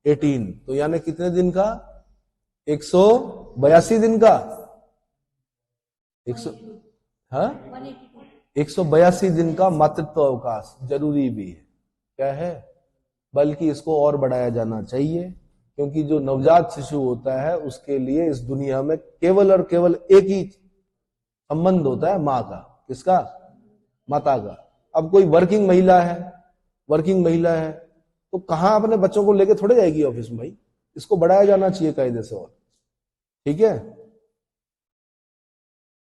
18। तो यानी कितने दिन का? 182 दिन का। 182 दिन का मातृत्व अवकाश जरूरी भी है। क्या है? बल्कि इसको और बढ़ाया जाना चाहिए, क्योंकि जो नवजात शिशु होता है उसके लिए इस दुनिया में केवल और केवल एक ही संबंध होता है, माँ का। किसका? माता का। अब कोई वर्किंग महिला है तो कहां अपने बच्चों को लेके थोड़े जाएगी ऑफिस में भाई। इसको बढ़ाया जाना चाहिए कायदे से। और ठीक है,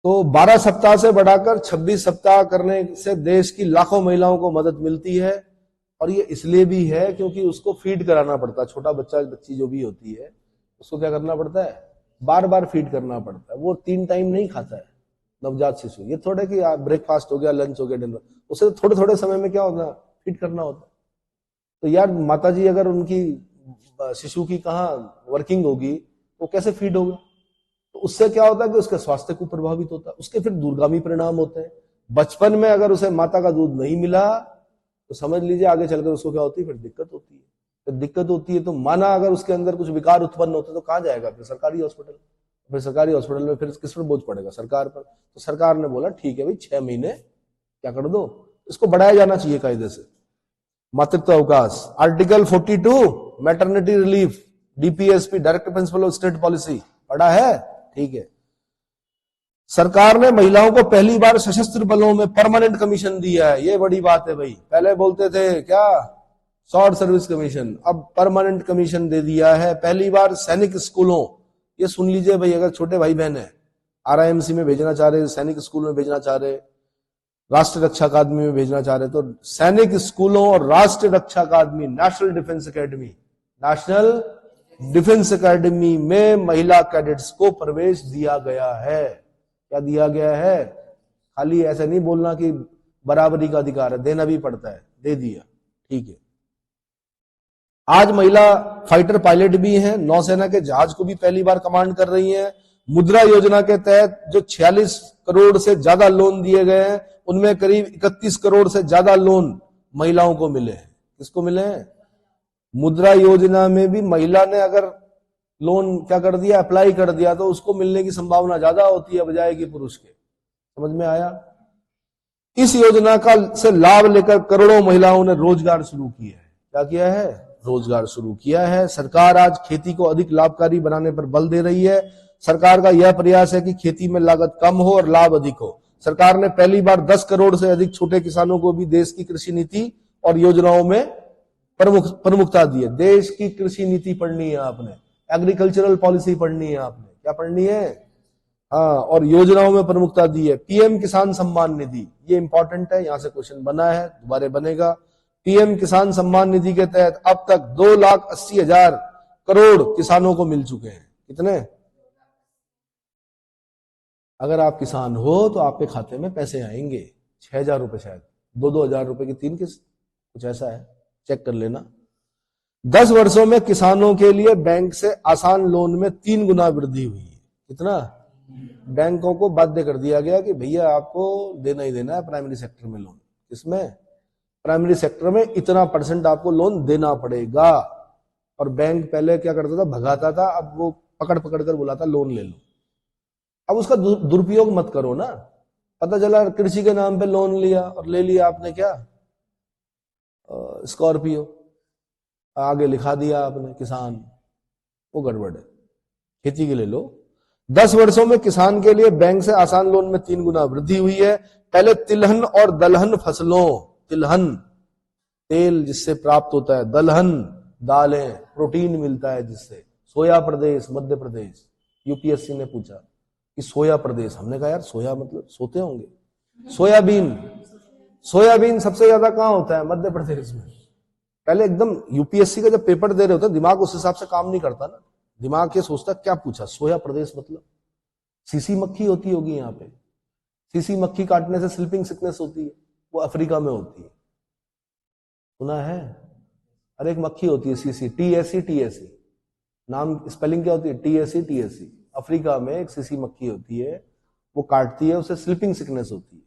तो 12 सप्ताह से बढ़ाकर 26 सप्ताह करने से देश की लाखों महिलाओं को मदद मिलती है। और ये इसलिए भी है क्योंकि उसको फीड कराना पड़ता है। छोटा बच्चा, बच्ची जो भी होती है, उसको क्या करना पड़ता है? बार बार फीड करना पड़ता है। वो 3 टाइम नहीं खाता है नवजात शिशु। ये थोड़े कि ब्रेकफास्ट हो गया, लंच हो गया, डिनर, उसे थोड़े थोड़े समय में क्या होता है? फीड करना होता है। तो यार माताजी अगर उनकी शिशु की कहाँ वर्किंग होगी तो कैसे फीड होगा? तो उससे क्या होता है कि उसके स्वास्थ्य को प्रभावित होता है, उसके फिर दूरगामी परिणाम होते हैं। बचपन में अगर उसे माता का दूध नहीं मिला तो समझ लीजिए आगे चलकर उसको क्या होती है? फिर दिक्कत होती है। फिर दिक्कत होती है तो माना अगर उसके अंदर कुछ विकार उत्पन्न होते तो कहाँ जाएगा? फिर सरकारी हॉस्पिटल। फिर सरकारी हॉस्पिटल में फिर किस पर बोझ पड़ेगा? सरकार पर। तो सरकार ने बोला ठीक है भाई, 6 महीने क्या कर दो, इसको बढ़ाया जाना चाहिए कायदे से। मातृत्व अवकाश, article 42 maternity relief, DPSP, direct principle of state policy, पढ़ा है? ठीक है। सरकार ने महिलाओं को पहली बार सशस्त्र बलों में परमानेंट कमीशन दिया है। ये बड़ी बात है भाई। पहले बोलते थे क्या? शॉर्ट सर्विस कमीशन, अब परमानेंट कमीशन दे दिया है। पहली बार सैनिक स्कूलों, ये सुन लीजिए भाई, अगर छोटे भाई बहन है आरआईएमसी में भेजना चाह रहे, सैनिक स्कूल में भेजना चाह रहे, राष्ट्रीय रक्षा अकादमी में भेजना चाह रहे, तो सैनिक स्कूलों और राष्ट्रीय रक्षा अकादमी, नेशनल डिफेंस एकेडमी में महिला कैडेट्स को प्रवेश दिया गया है। क्या दिया गया है? खाली ऐसा नहीं बोलना कि बराबरी का अधिकार है, देना भी पड़ता है, दे दिया। ठीक है। आज महिला फाइटर पायलट भी हैं, नौसेना के जहाज को भी पहली बार कमांड कर रही हैं। मुद्रा योजना के तहत जो 46 करोड़ से ज्यादा लोन दिए गए हैं, उनमें करीब 31 करोड़ से ज्यादा लोन महिलाओं को मिले हैं। किसको मिले हैं? मुद्रा योजना में भी महिला ने अगर लोन क्या कर दिया, अप्लाई कर दिया, तो उसको मिलने की संभावना ज्यादा होती है बजाय कि पुरुष के। समझ में आया? इस योजना का से लाभ लेकर करोड़ों महिलाओं ने रोजगार शुरू किया है। क्या किया है? रोजगार शुरू किया है। सरकार आज खेती को अधिक लाभकारी बनाने पर बल दे रही है। सरकार का यह प्रयास है कि खेती में लागत कम हो और लाभ अधिक हो। सरकार ने पहली बार 10 करोड़ से अधिक छोटे किसानों को भी देश की कृषि नीति और योजनाओं में प्रमुखता दी है। देश की कृषि नीति पढ़नी है आपने। एग्रीकल्चरल पॉलिसी पढ़नी है आपने, क्या पढ़नी है? हाँ, और योजनाओं में प्रमुखता दी है। पीएम किसान सम्मान निधि, ये इंपॉर्टेंट है, यहां से क्वेश्चन बना है, दोबारा बनेगा। पीएम किसान सम्मान निधि के तहत अब तक 2,80,000 करोड़ किसानों को मिल चुके हैं। कितने? अगर आप किसान हो तो आपके खाते में पैसे आएंगे 6,000 रुपए, शायद 2,000 रुपए की 3 किस्त, कुछ ऐसा है, चेक कर लेना। 10 वर्षों में किसानों के लिए बैंक से आसान लोन में 3 गुना वृद्धि हुई है। कितना? बैंकों को बाध्य कर दिया गया कि भैया आपको देना ही देना है प्राइमरी सेक्टर में लोन। किसमें? प्राइमरी सेक्टर में इतना % आपको लोन देना पड़ेगा। और बैंक पहले क्या करता था? भगाता था, अब वो पकड़ पकड़ कर बुलाता लोन ले लो। अब उसका दुरुपयोग मत करो ना। पता चला कृषि के नाम पे लोन लिया और ले लिया आपने क्या? स्कॉर्पियो, आगे लिखा दिया आपने किसान, वो गड़बड़ है। खेती के ले लो। 10 वर्षों में किसान के लिए बैंक से आसान लोन में 3 गुना वृद्धि हुई है। पहले तिलहन और दलहन फसलों, तिलहन तेल जिससे प्राप्त होता है, दलहन दालें, प्रोटीन मिलता है जिससे। सोया प्रदेश, मध्य प्रदेश, यूपीएससी ने पूछा कि सोया प्रदेश, हमने कहा यार सोया मतलब सोते होंगे। सोयाबीन, सोयाबीन सबसे ज्यादा कहां होता है? मध्य प्रदेश में। पहले एकदम यूपीएससी का जब पेपर दे रहे होते दिमाग उस हिसाब से काम नहीं करता ना। दिमाग ये सोचता क्या पूछा, सोया प्रदेश मतलब सीसी मक्खी होती होगी यहाँ पे। सीसी मक्खी काटने से स्लीपिंग सिकनेस होती है, वो अफ्रीका में होती है, सुना है? अरे एक मक्खी होती है सीसी, टीएससी, नाम स्पेलिंग क्या होती है? टीएससी। अफ्रीका में एक सीसी मक्खी होती है, वो काटती है, उससे स्लीपिंग सिकनेस होती है।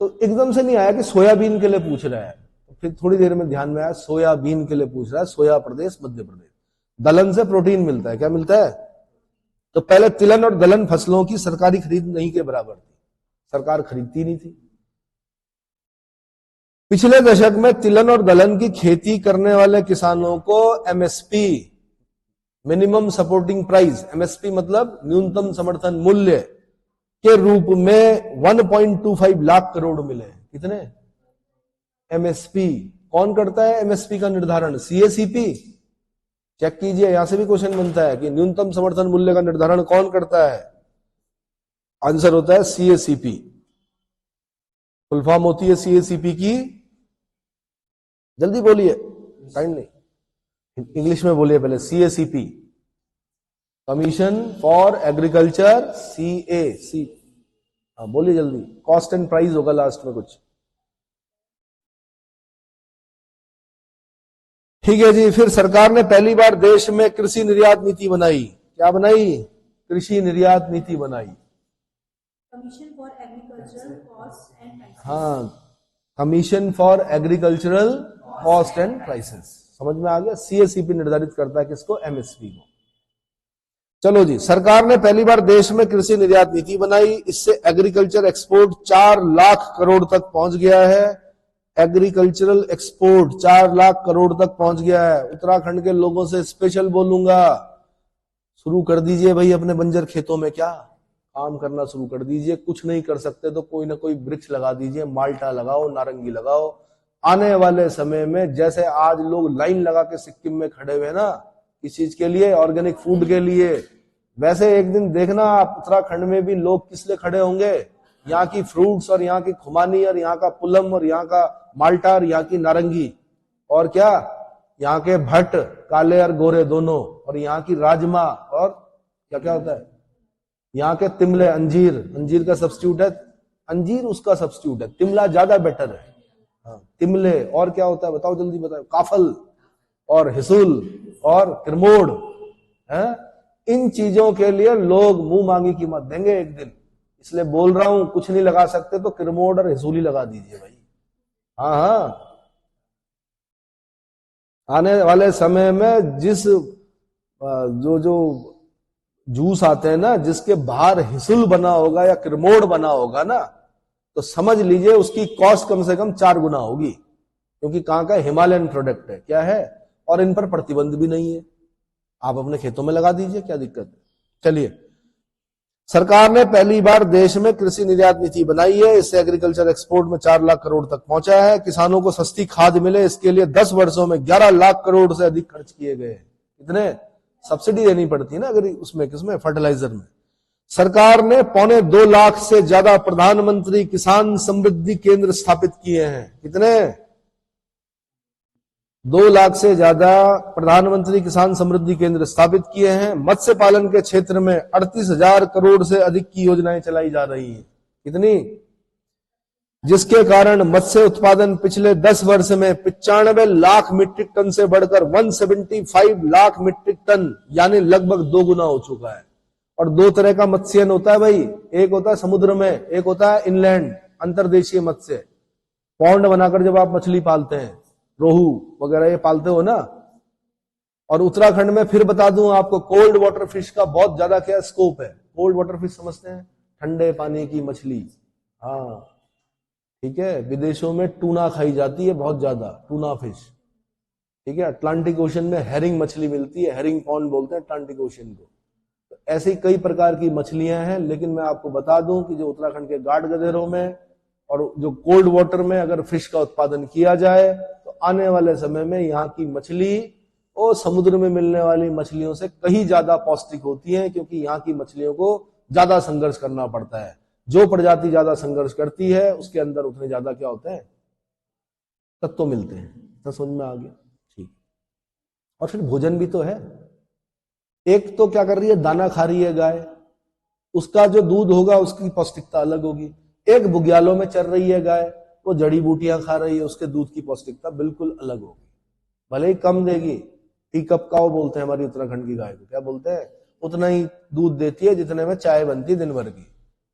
तो एकदम से नहीं आया कि सोयाबीन के लिए पूछ रहा है, फिर थोड़ी देर में ध्यान में आया सोयाबीन के लिए पूछ रहा है, सोया प्रदेश, मध्य प्रदेश। दलहन से प्रोटीन मिलता है, क्या मिलता है? तो पहले तिलहन और दलहन फसलों की सरकारी खरीद नहीं के बराबर थी, सरकार खरीदती नहीं थी। पिछले दशक में तिलहन और दलहन की खेती करने वाले किसानों को MSP, minimum supporting price, MSP मतलब न्यूनतम समर्थन मूल्य के रूप में 1.25 लाख करोड़ मिले। कितने? एमएसपी। कौन करता है एमएसपी का निर्धारण? सीएसीपी। चेक कीजिए, यहां से भी क्वेश्चन बनता है कि न्यूनतम समर्थन मूल्य का निर्धारण कौन करता है? आंसर होता है सीएसीपी। फुल फॉर्म होती है सीएसीपी की, जल्दी बोलिए, टाइम नहीं, इंग्लिश में बोलिए पहले। CACP, commission for agriculture, CAC. हाँ बोलिए जल्दी। कॉस्ट एंड प्राइस होगा लास्ट में कुछ। ठीक है जी। फिर सरकार ने पहली बार देश में कृषि निर्यात नीति बनाई। क्या बनाई? कृषि निर्यात नीति बनाई। Commission for agricultural cost and prices. हाँ, commission for agricultural cost and prices, समझ में आ गया? सीएसीपी निर्धारित करता है किसको? एमएसपी को। चलो जी, सरकार ने पहली बार देश में कृषि निर्यात नीति बनाई। इससे एग्रीकल्चर एक्सपोर्ट 4 लाख करोड़ तक पहुंच गया है। एग्रीकल्चरल एक्सपोर्ट 4 लाख करोड़ तक पहुंच गया है। उत्तराखंड के लोगों से स्पेशल बोलूंगा, शुरू कर दीजिए भाई अपने बंजर खेतों में क्या काम करना शुरू कर दीजिए। कुछ नहीं कर सकते तो कोई ना कोई वृक्ष लगा दीजिए, माल्टा लगाओ, नारंगी लगाओ। आने वाले समय में जैसे आज लोग लाइन लगा के सिक्किम में खड़े हुए ना इस चीज के लिए, ऑर्गेनिक फूड के लिए, वैसे एक दिन देखना आप उत्तराखंड में भी लोग किस लिए खड़े होंगे? यहाँ की फ्रूट्स और यहाँ की खुमानी और यहाँ का पुलम और यहाँ का माल्टा और यहाँ की नारंगी और क्या, यहाँ के भट्ट काले और गोरे दोनों, और यहाँ की राजमा और क्या क्या होता है, यहाँ के तिमले, अंजीर, अंजीर का सब्स्टिट्यूट है, अंजीर उसका सब्स्टिट्यूट है, तिमला ज्यादा बेटर है। हाँ, तिमले और क्या होता है बताओ, जल्दी बताओ। काफल और हिसुल और किरमोड़ है। इन चीजों के लिए लोग मुंह मांगी कीमत देंगे एक दिन, इसलिए बोल रहा हूं कुछ नहीं लगा सकते तो किरमोड़ और हिसूली लगा दीजिए भाई। हाँ हाँ, आने वाले समय में जिस जो जूस आते हैं ना, जिसके बाहर हिसुल बना होगा या किरमोड़ बना होगा ना, तो समझ लीजिए उसकी कॉस्ट कम से कम 4 गुना होगी, क्योंकि कहां का हिमालयन प्रोडक्ट है, क्या है, और इन पर प्रतिबंध भी नहीं है। आप अपने खेतों में लगा दीजिए, क्या दिक्कत है। चलिए, सरकार ने पहली बार देश में कृषि निर्यात नीति बनाई है। इससे एग्रीकल्चर एक्सपोर्ट में 4 लाख करोड़ तक पहुंचा है। किसानों को सस्ती खाद मिले, इसके लिए 10 वर्षों में 11 लाख करोड़ से अधिक खर्च किए गए। कितने? सब्सिडी देनी पड़ती है ना अगर उसमें किसमें फर्टिलाइजर में। सरकार ने 2.25 लाख से ज्यादा प्रधानमंत्री किसान समृद्धि केंद्र स्थापित किए हैं। कितने? 2 लाख से ज्यादा प्रधानमंत्री किसान समृद्धि केंद्र स्थापित किए हैं। मत्स्य पालन के क्षेत्र में 38,000 करोड़ से अधिक की योजनाएं चलाई जा रही हैं। कितनी? जिसके कारण मत्स्य उत्पादन पिछले 10 वर्ष में 95 लाख मीट्रिक टन से बढ़कर 175 लाख मीट्रिक टन यानी लगभग 2 गुना हो चुका है। और 2 तरह का मत्स्यन होता है भाई, एक होता है समुद्र में, एक होता है इनलैंड अंतर्देशीय मत्स्य। पौंड बनाकर जब आप मछली पालते हैं, रोहू वगैरह ये पालते हो ना। और उत्तराखंड में फिर बता दूं आपको, कोल्ड वाटर फिश का बहुत ज्यादा क्या स्कोप है। कोल्ड वाटर फिश समझते हैं? ठंडे पानी की मछली। हाँ ठीक है, विदेशों में टूना खाई जाती है बहुत ज्यादा, टूना फिश। ठीक है, अटलांटिक ओशन में हेरिंग मछली मिलती है, हेरिंग पॉन्ड बोलते हैं अटलांटिक ओशन को। तो ऐसी कई प्रकार की मछलियां हैं। लेकिन मैं आपको बता दूं कि जो उत्तराखंड के घाट गधेरों में और जो कोल्ड वाटर में अगर फिश का उत्पादन किया जाए तो आने वाले समय में यहाँ की मछली और समुद्र में मिलने वाली मछलियों से कहीं ज्यादा पौष्टिक होती है, क्योंकि यहाँ की मछलियों को ज्यादा संघर्ष करना पड़ता है। जो प्रजाति ज्यादा संघर्ष करती है उसके अंदर उतने ज्यादा क्या होते हैं, तत्व मिलते हैं। तो समझ में आ गया? ठीक। और फिर भोजन भी तो है। एक तो क्या कर रही है, दाना खा रही है गाय, उसका जो दूध होगा उसकी पौष्टिकता अलग होगी। एक बुग्यालों में चर रही है गाय, वो जड़ी बूटियां खा रही है, उसके दूध की पौष्टिकता बिल्कुल अलग होगी। भले ही कम देगी, टी कप का वो बोलते हैं हमारी उत्तराखंड की गाय को, क्या बोलते हैं, उतना ही दूध देती है जितने में चाय बनती है दिन भर की,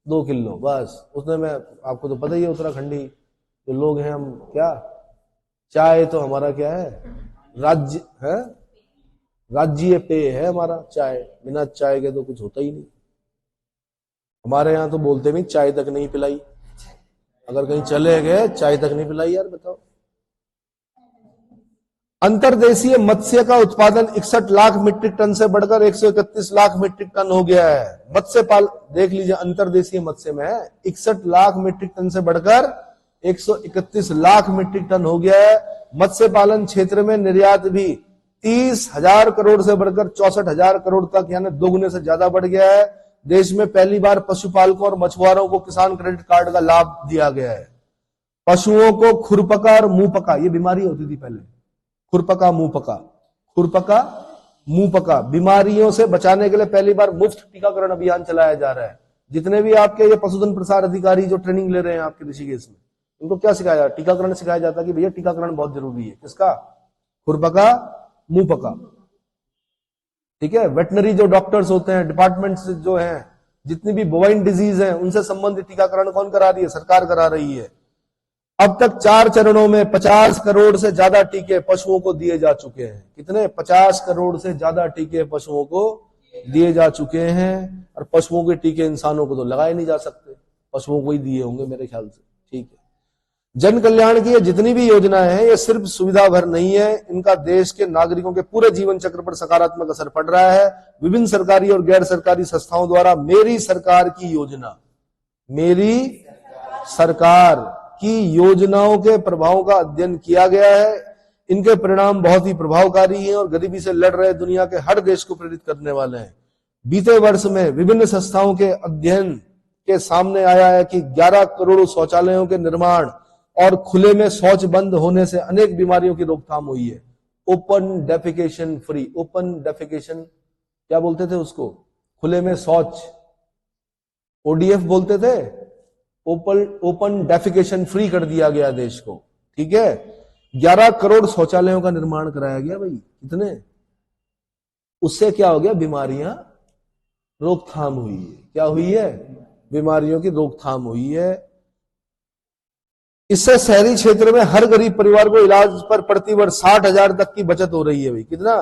2 किलो बस। उसने में आपको तो पता ही है उत्तराखंडी जो लोग हैं हम, क्या चाय तो हमारा क्या है, राज्य है, राज्य पेय है हमारा चाय। बिना चाय के तो कुछ होता ही नहीं। हमारे यहाँ तो बोलते भी चाय तक नहीं पिलाई, अगर कहीं चले गए चाय तक नहीं पिलाई। यार बताओ। अंतर्देशीय मत्स्य का उत्पादन 61 लाख मीट्रिक टन से बढ़कर 131 लाख मीट्रिक टन हो गया है। मत्स्य पाल देख लीजिए, अंतर्देशीय मत्स्य में 61 लाख मीट्रिक टन से बढ़कर 131 लाख मीट्रिक टन हो गया है। मत्स्य पालन क्षेत्र में निर्यात भी 30,000 करोड़ से बढ़कर 64,000 करोड़ तक यानी 2 गुने से ज्यादा बढ़ गया है। देश में पहली बार पशुपालकों और मछुआरों को किसान क्रेडिट कार्ड का लाभ दिया गया है। पशुओं को खुरपका और मुंहपका, ये बीमारी होती थी पहले, खुरपका मुंहपका, खुरपका मुंहपका, बीमारियों से बचाने के लिए पहली बार मुफ्त टीकाकरण अभियान चलाया जा रहा है। जितने भी आपके ये पशुधन प्रसार अधिकारी जो ट्रेनिंग ले रहे हैं आपके ऋषिकेश में, उनको क्या सिखाया जाता है? टीकाकरण सिखाया जाता है कि भैया टीकाकरण बहुत जरूरी है। किसका? खुरपका मुंहपका। ठीक है, वेटनरी जो डॉक्टर्स होते हैं, डिपार्टमेंट्स जो हैं, जितनी भी बोवाइन डिजीज है उनसे संबंधित टीकाकरण कौन करा रही है? सरकार करा रही है। अब तक 4 चरणों में 50 करोड़ से ज्यादा टीके पशुओं को दिए जा चुके हैं। कितने? 50 करोड़ से ज्यादा टीके पशुओं को दिए जा चुके हैं। और पशुओं के टीके इंसानों को तो लगाए नहीं जा सकते, पशुओं को ही दिए होंगे मेरे ख्याल से। ठीक है, जन कल्याण की ये जितनी भी योजनाएं हैं ये सिर्फ सुविधा भर नहीं है, इनका देश के नागरिकों के पूरे जीवन चक्र पर सकारात्मक असर पड़ रहा है। विभिन्न सरकारी और गैर सरकारी संस्थाओं द्वारा मेरी सरकार की योजना, मेरी सरकार की योजनाओं के प्रभावों का अध्ययन किया गया है। इनके परिणाम बहुत ही प्रभावकारी हैं और गरीबी से लड़ रहे दुनिया के हर देश को प्रेरित करने वाले हैं। बीते वर्ष में विभिन्न संस्थाओं के अध्ययन के सामने आया है कि 11 करोड़ शौचालयों के निर्माण और खुले में शौच बंद होने से अनेक बीमारियों की रोकथाम हुई है। Open defecation free, open defecation क्या बोलते थे उसको? खुले में शौच, ओडीएफ बोलते थे। ओपन डेफिकेशन फ्री कर दिया गया देश को। ठीक है, 11 करोड़ शौचालयों का निर्माण कराया गया भाई। कितने? उससे क्या हो गया? बीमारियां रोकथाम हुई है। क्या हुई है? बीमारियों की रोकथाम हुई है। इससे शहरी क्षेत्र में हर गरीब परिवार को इलाज पर प्रति वर्ष 60,000 तक की बचत हो रही है भाई। कितना?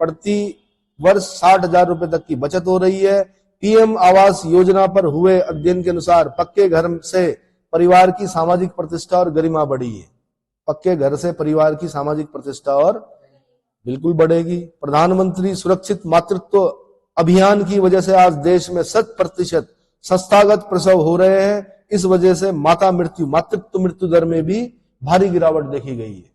प्रति वर्ष 60,000 रुपए तक की बचत हो रही है। पीएम आवास योजना पर हुए अध्ययन के अनुसार पक्के घर से परिवार की सामाजिक प्रतिष्ठा और गरिमा बढ़ी है। पक्के घर से परिवार की सामाजिक प्रतिष्ठा और बिल्कुल बढ़ेगी। प्रधानमंत्री सुरक्षित मातृत्व अभियान की वजह से आज देश में 100% संस्थागत प्रसव हो रहे हैं। इस वजह से मातृत्व मृत्यु दर में भी भारी गिरावट देखी गई है।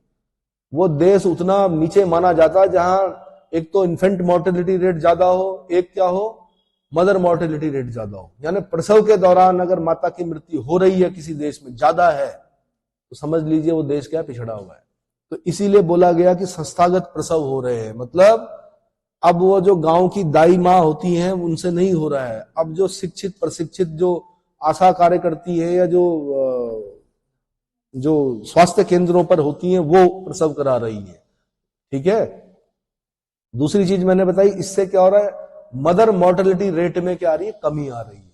वो देश उतना नीचे माना जाता है जहां एक तो इन्फेंट मोर्टेलिटी रेट ज्यादा हो, एक क्या हो, मदर मोर्टेलिटी रेट ज्यादा हो। यानी प्रसव के दौरान अगर माता की मृत्यु हो रही है किसी देश में ज्यादा है तो समझ लीजिए वो देश क्या पिछड़ा हुआ है। तो इसीलिए बोला गया कि संस्थागत प्रसव हो रहे हैं, मतलब अब वो जो गांव की दाई माँ होती हैं उनसे नहीं हो रहा है, अब जो शिक्षित प्रशिक्षित जो आशा कार्य करती है या जो स्वास्थ्य केंद्रों पर होती हैं वो प्रसव करा रही है। ठीक है। दूसरी चीज मैंने बताई, इससे क्या हो रहा है, मदर मोर्टेलिटी रेट में क्या आ रही है, कमी आ रही है।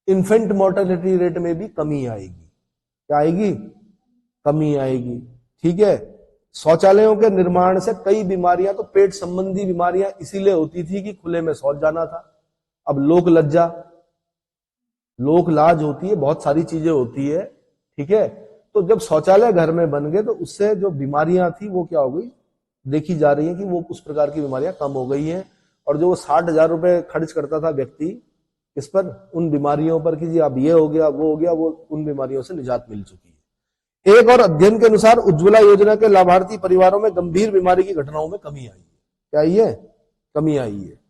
इन्फेंट मोर्टेलिटी रेट में भी कमी आएगी। क्या आएगी, कमी आएगी। ठीक है। शौचालयों के निर्माण से कई बीमारियां, तो पेट संबंधी बीमारियां इसीलिए होती थी कि खुले में शौच जाना था। अब लोक लज्जा, लोक लाज होती है, बहुत सारी चीजें होती है। ठीक है। तो जब शौचालय घर में बन गए तो उससे जो बीमारियां थी वो क्या हो गई, देखी जा रही है कि वो उस प्रकार की बीमारियां कम हो गई हैं। और जो 60,000 रुपए खर्च करता था व्यक्ति इस पर, उन बीमारियों पर कि जी अब ये हो गया वो हो गया, वो उन बीमारियों से निजात मिल चुकी है। एक और अध्ययन के अनुसार उज्ज्वला योजना के लाभार्थी परिवारों में गंभीर बीमारी की घटनाओं में कमी आई है। क्या आई है, कमी आई है।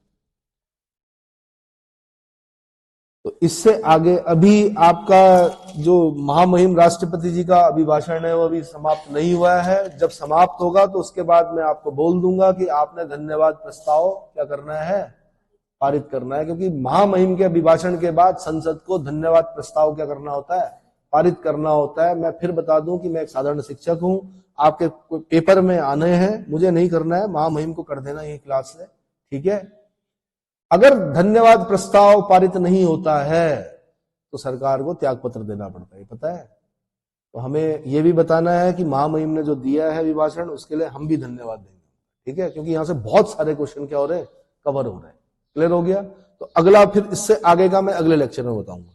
तो इससे आगे अभी आपका जो महामहिम राष्ट्रपति जी का अभिभाषण है वो अभी समाप्त नहीं हुआ है। जब समाप्त होगा तो उसके बाद मैं आपको बोल दूंगा कि आपने धन्यवाद प्रस्ताव क्या करना है, पारित करना है। क्योंकि महामहिम के अभिभाषण के बाद संसद को धन्यवाद प्रस्ताव क्या करना होता है, पारित करना होता है। मैं फिर बता दूं कि मैं एक साधारण शिक्षक हूं, आपके पेपर में आने हैं, मुझे नहीं करना है, महामहिम को कर देना ये क्लास से। ठीक है। अगर धन्यवाद प्रस्ताव पारित नहीं होता है तो सरकार को त्याग पत्र देना पड़ता है, पता है। तो हमें यह भी बताना है कि महामहिम ने जो दिया है अभिभाषण उसके लिए हम भी धन्यवाद देंगे। ठीक है। क्योंकि यहां से बहुत सारे क्वेश्चन क्या हो रहे हैं, कवर हो रहे हैं। क्लियर हो गया। तो अगला फिर इससे आगे का मैं अगले लेक्चर में बताऊंगा।